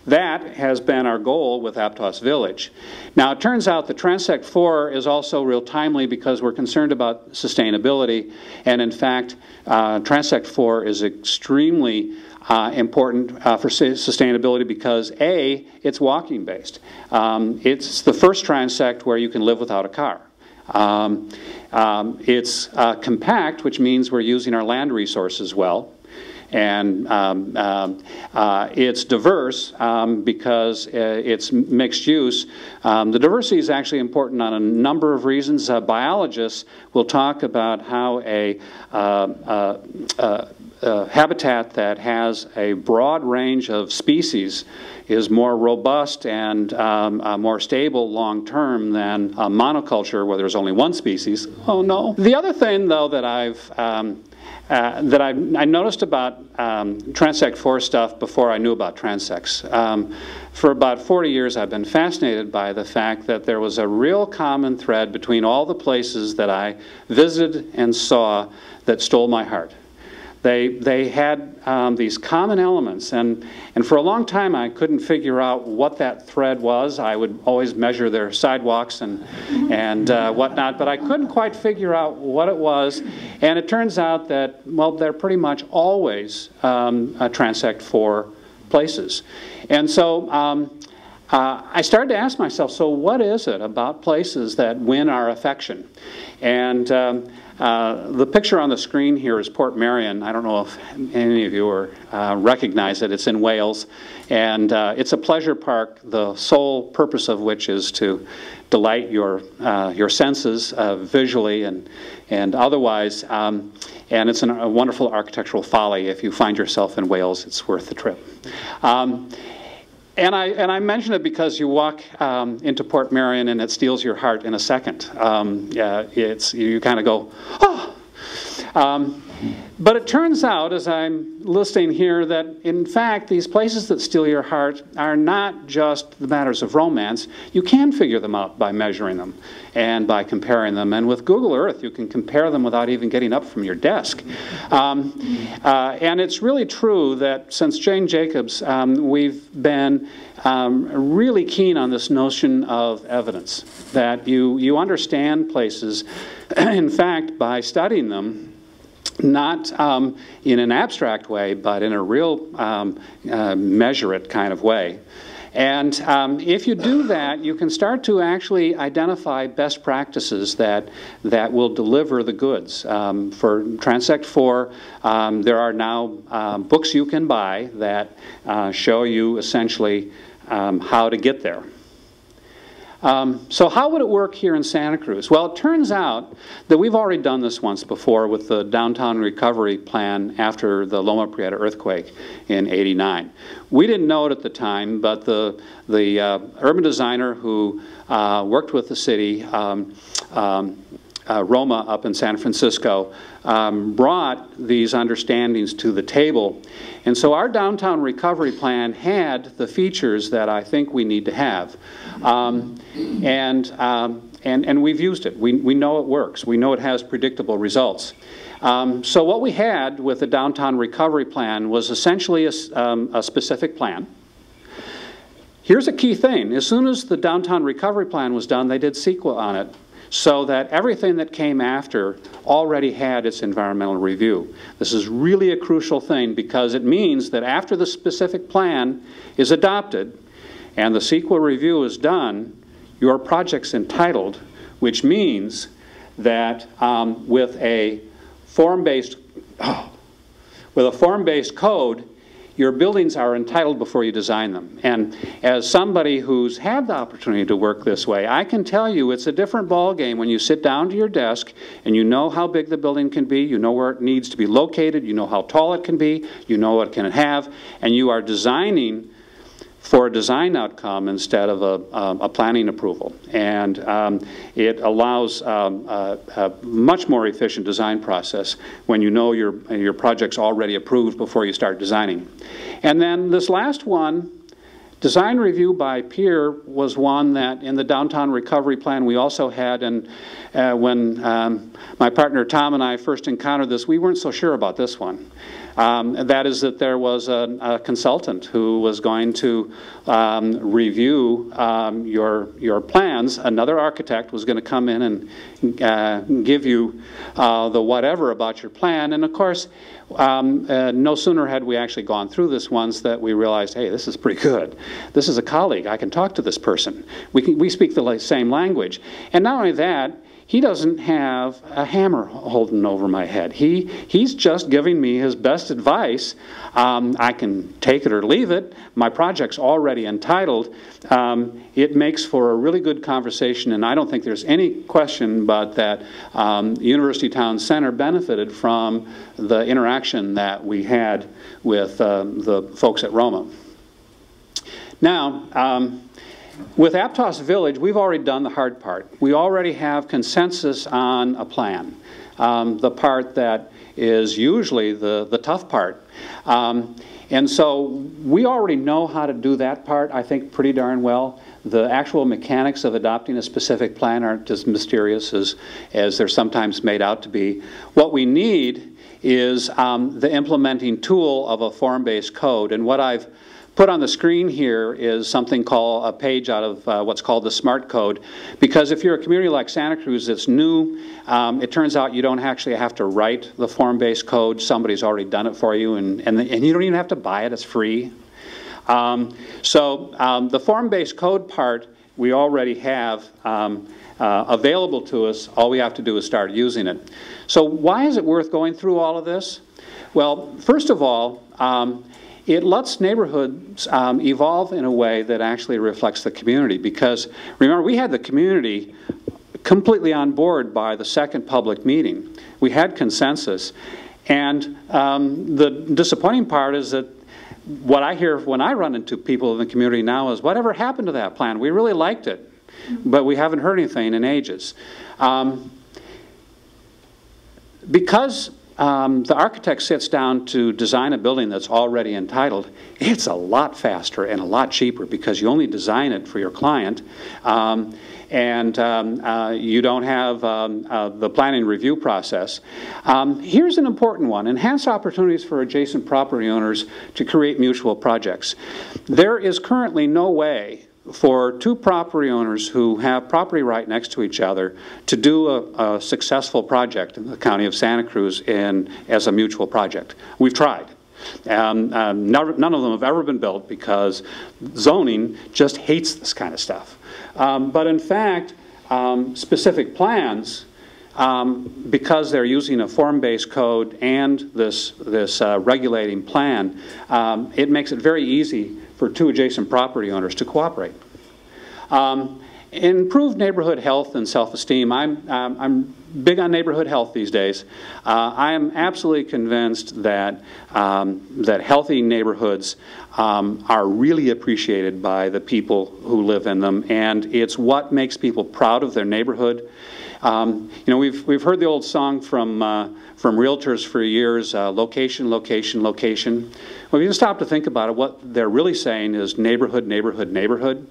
that has been our goal with Aptos Village. Now, it turns out that Transect 4 is also real timely because we're concerned about sustainability. And in fact, Transect 4 is extremely important for sustainability because, A, it's walking based. It's the first transect where you can live without a car. It's compact, which means we're using our land resources well. And it's diverse because it's mixed use. The diversity is actually important on a number of reasons. Biologists will talk about how a habitat that has a broad range of species is more robust and more stable long-term than a monoculture where there's only one species. Oh no. The other thing, though, that I noticed about Transect 4 stuff before I knew about transects. For about 40 years I've been fascinated by the fact that there was a real common thread between all the places that I visited and saw that stole my heart. They had these common elements, and for a long time I couldn't figure out what that thread was. I would always measure their sidewalks and whatnot, but I couldn't quite figure out what it was. And it turns out that, well, they're pretty much always Transect 4 places. And so I started to ask myself, so what is it about places that win our affection? And the picture on the screen here is Port Merion. I don't know if any of you recognize it. It's in Wales, and it's a pleasure park, the sole purpose of which is to delight your senses visually and otherwise. And it's a wonderful architectural folly. If you find yourself in Wales, it's worth the trip. And I mention it because you walk into Port Merion and it steals your heart in a second. You kind of go, oh! But it turns out, as I'm listing here, that in fact these places that steal your heart are not just the matters of romance. You can figure them out by measuring them and by comparing them. And with Google Earth, you can compare them without even getting up from your desk. And it's really true that since Jane Jacobs, we've been really keen on this notion of evidence, that you understand places, in fact, by studying them, not in an abstract way, but in a real measure it kind of way. And if you do that, you can start to actually identify best practices that will deliver the goods. For Transect 4, there are now books you can buy that show you essentially how to get there. So how would it work here in Santa Cruz? Well, it turns out that we've already done this once before with the downtown recovery plan after the Loma Prieta earthquake in '89. We didn't know it at the time, but the urban designer who worked with the city, Roma up in San Francisco, brought these understandings to the table. And so our downtown recovery plan had the features that I think we need to have. And we've used it. We know it works. We know it has predictable results. So what we had with the downtown recovery plan was essentially a specific plan. Here's a key thing. As soon as the downtown recovery plan was done, they did CEQA on it, so that everything that came after already had its environmental review. This is really a crucial thing because it means that after the specific plan is adopted and the CEQA review is done, your project's entitled, which means that with a form-based code, your buildings are entitled before you design them. And as somebody who's had the opportunity to work this way, I can tell you it's a different ballgame when you sit down to your desk and you know how big the building can be, you know where it needs to be located, you know how tall it can be, you know what it can have, and you are designing for a design outcome instead of a planning approval. And it allows a much more efficient design process when you know your project's already approved before you start designing. And then this last one Design review by peer was one that in the downtown recovery plan we also had, and when my partner Tom and I first encountered this, we weren't so sure about this one. That is that there was a consultant who was going to review your plans. Another architect was going to come in and give you the whatever about your plan. And of course, no sooner had we actually gone through this once that we realized, hey, this is pretty good. This is a colleague. I can talk to this person. We speak the same language. And not only that, he doesn't have a hammer holding over my head. He's just giving me his best advice. I can take it or leave it. My project's already entitled. It makes for a really good conversation, and I don't think there's any question but that University Town Center benefited from the interaction that we had with the folks at Roma. Now, with Aptos Village, we've already done the hard part. We already have consensus on a plan, the part that is usually the tough part. And so we already know how to do that part, I think, pretty darn well. The actual mechanics of adopting a specific plan aren't as mysterious as they're sometimes made out to be. What we need is the implementing tool of a form-based code. And what I've put on the screen here is something called a page out of what's called the SMART code, because if you're a community like Santa Cruz that's new, it turns out you don't actually have to write the form-based code. Somebody's already done it for you, and you don't even have to buy it. It's free. The form-based code part we already have available to us. All we have to do is start using it. So why is it worth going through all of this? Well, first of all, it lets neighborhoods evolve in a way that actually reflects the community, because remember, we had the community completely on board by the second public meeting. We had consensus, and the disappointing part is that what I hear when I run into people in the community now is, whatever happened to that plan? We really liked it, but we haven't heard anything in ages. Because the architect sits down to design a building that's already entitled, it's a lot faster and a lot cheaper because you only design it for your client, and you don't have the planning review process. Here's an important one: enhance opportunities for adjacent property owners to create mutual projects. There is currently no way for two property owners who have property right next to each other to do a successful project in the county of Santa Cruz as a mutual project. We've tried. None of them have ever been built because zoning just hates this kind of stuff. But in fact, specific plans, because they're using a form-based code and this regulating plan, it makes it very easy for two adjacent property owners to cooperate. Improved neighborhood health and self-esteem. I'm big on neighborhood health these days. I am absolutely convinced that that healthy neighborhoods are really appreciated by the people who live in them, and it's what makes people proud of their neighborhood. You know, we've heard the old song from realtors for years, location, location, location. Well, if you stop to think about it, what they're really saying is neighborhood, neighborhood, neighborhood.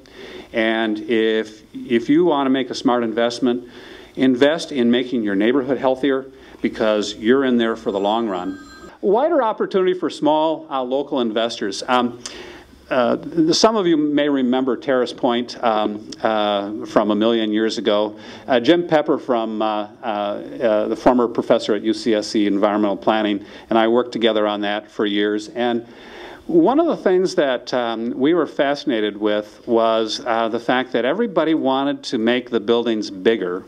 And if you want to make a smart investment, invest in making your neighborhood healthier, because you're in there for the long run. Wider opportunity for small local investors. Some of you may remember Terrace Point from a million years ago. Jim Pepper, from the former professor at UCSC Environmental Planning, and I worked together on that for years. And one of the things that we were fascinated with was the fact that everybody wanted to make the buildings bigger.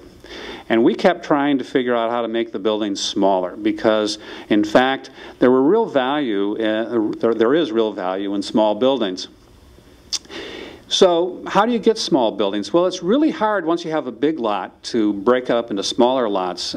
And we kept trying to figure out how to make the buildings smaller, because, in fact, there is real value in small buildings. So how do you get small buildings? Well, it's really hard once you have a big lot to break it up into smaller lots,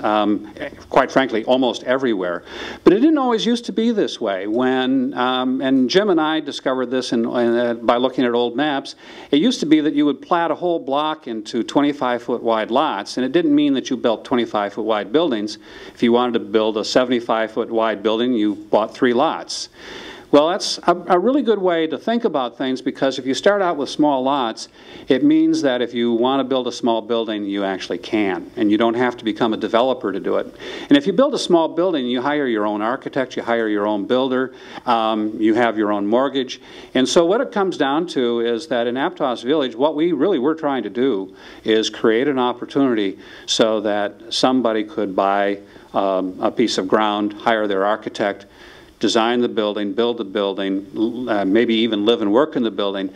quite frankly, almost everywhere. But it didn't always used to be this way. And Jim and I discovered this by looking at old maps. It used to be that you would plat a whole block into 25-foot wide lots, and it didn't mean that you built 25-foot wide buildings. If you wanted to build a 75-foot wide building, you bought 3 lots. Well, that's a really good way to think about things, because if you start out with small lots, it means that if you want to build a small building, you actually can, and you don't have to become a developer to do it. And if you build a small building, you hire your own architect, you hire your own builder, you have your own mortgage. And so what it comes down to is that in Aptos Village, what we really were trying to do is create an opportunity so that somebody could buy a piece of ground, hire their architect, design the building, build the building, maybe even live and work in the building.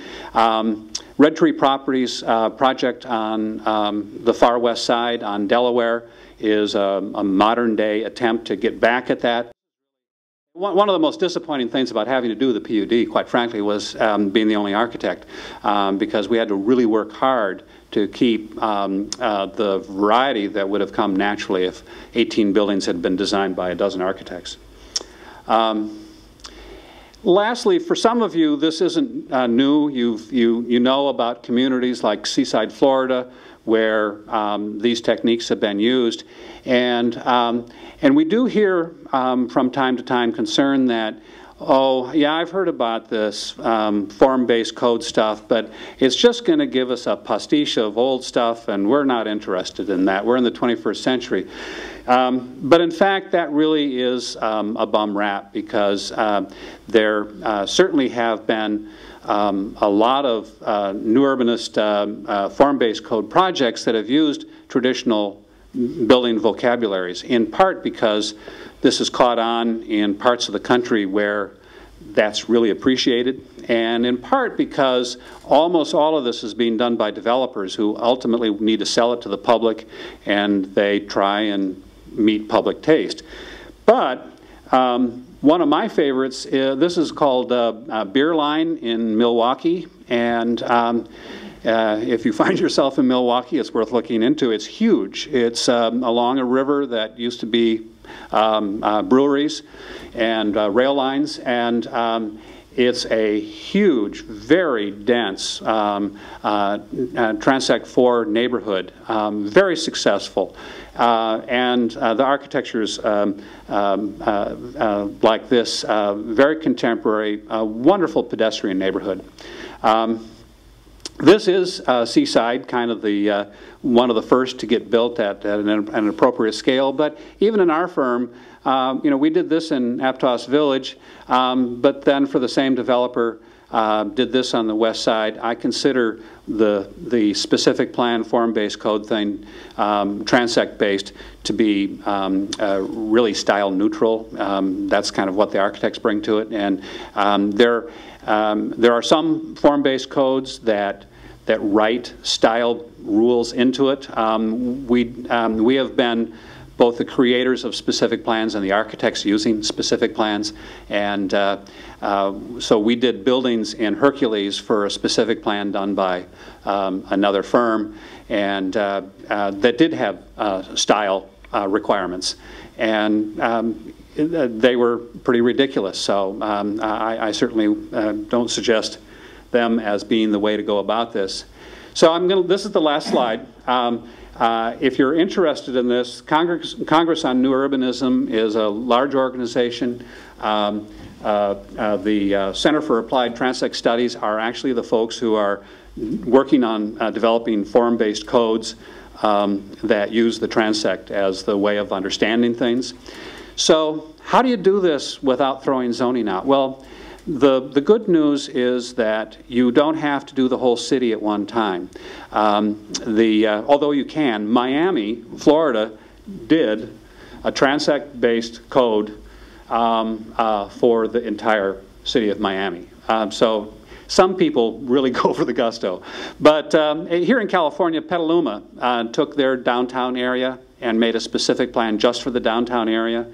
Red Tree Properties project on the far west side on Delaware is a modern-day attempt to get back at that. One of the most disappointing things about having to do the PUD, quite frankly, was being the only architect, because we had to really work hard to keep the variety that would have come naturally if 18 buildings had been designed by a dozen architects. Lastly, for some of you, this isn't new. You know about communities like Seaside, Florida, where these techniques have been used. And we do hear from time to time concern that, oh, yeah, I've heard about this form-based code stuff, but it's just going to give us a pastiche of old stuff, and we're not interested in that. We're in the 21st century. But in fact, that really is a bum rap, because there certainly have been a lot of new urbanist form-based code projects that have used traditional building vocabularies, in part because this is caught on in parts of the country where that's really appreciated, and in part because almost all of this is being done by developers who ultimately need to sell it to the public, and they try and meet public taste. But one of my favorites, this is called Beer Line in Milwaukee, and if you find yourself in Milwaukee, it's worth looking into. It's huge. It's along a river that used to be breweries and rail lines, and it's a huge, very dense Transect 4 neighborhood, very successful. And the architecture's like this, very contemporary, wonderful pedestrian neighborhood. This is Seaside, kind of the one of the first to get built at an appropriate scale. But even in our firm, you know, we did this in Aptos Village, but then for the same developer, did this on the west side. I consider the specific plan form-based code thing, transect-based, to be really style neutral. That's kind of what the architects bring to it. And there are some form-based codes that write style rules into it. We have been both the creators of specific plans and the architects using specific plans. And so we did buildings in Hercules for a specific plan done by another firm, and that did have style requirements. And they were pretty ridiculous. So I certainly don't suggest them as being the way to go about this. So this is the last slide. If you're interested in this, Congress on New Urbanism is a large organization. The Center for Applied Transect Studies are actually the folks who are working on developing form-based codes that use the transect as the way of understanding things. So how do you do this without throwing zoning out? Well, the good news is that you don't have to do the whole city at one time. Although you can, Miami, Florida, did a transect-based code for the entire city of Miami. So some people really go for the gusto. But here in California, Petaluma took their downtown area and made a specific plan just for the downtown area.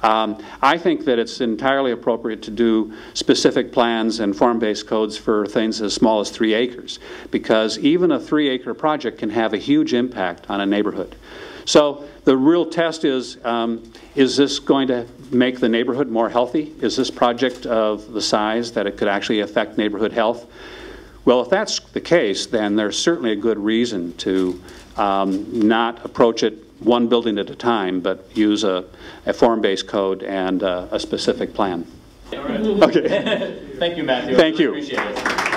I think that it's entirely appropriate to do specific plans and form-based codes for things as small as 3 acres, because even a 3-acre project can have a huge impact on a neighborhood. So the real test is this going to make the neighborhood more healthy? Is this project of the size that it could actually affect neighborhood health? Well, if that's the case, then there's certainly a good reason to not approach it one building at a time, but use a form-based code and a specific plan. All right. Okay. Thank you, Matthew. Thank I you. really appreciate it.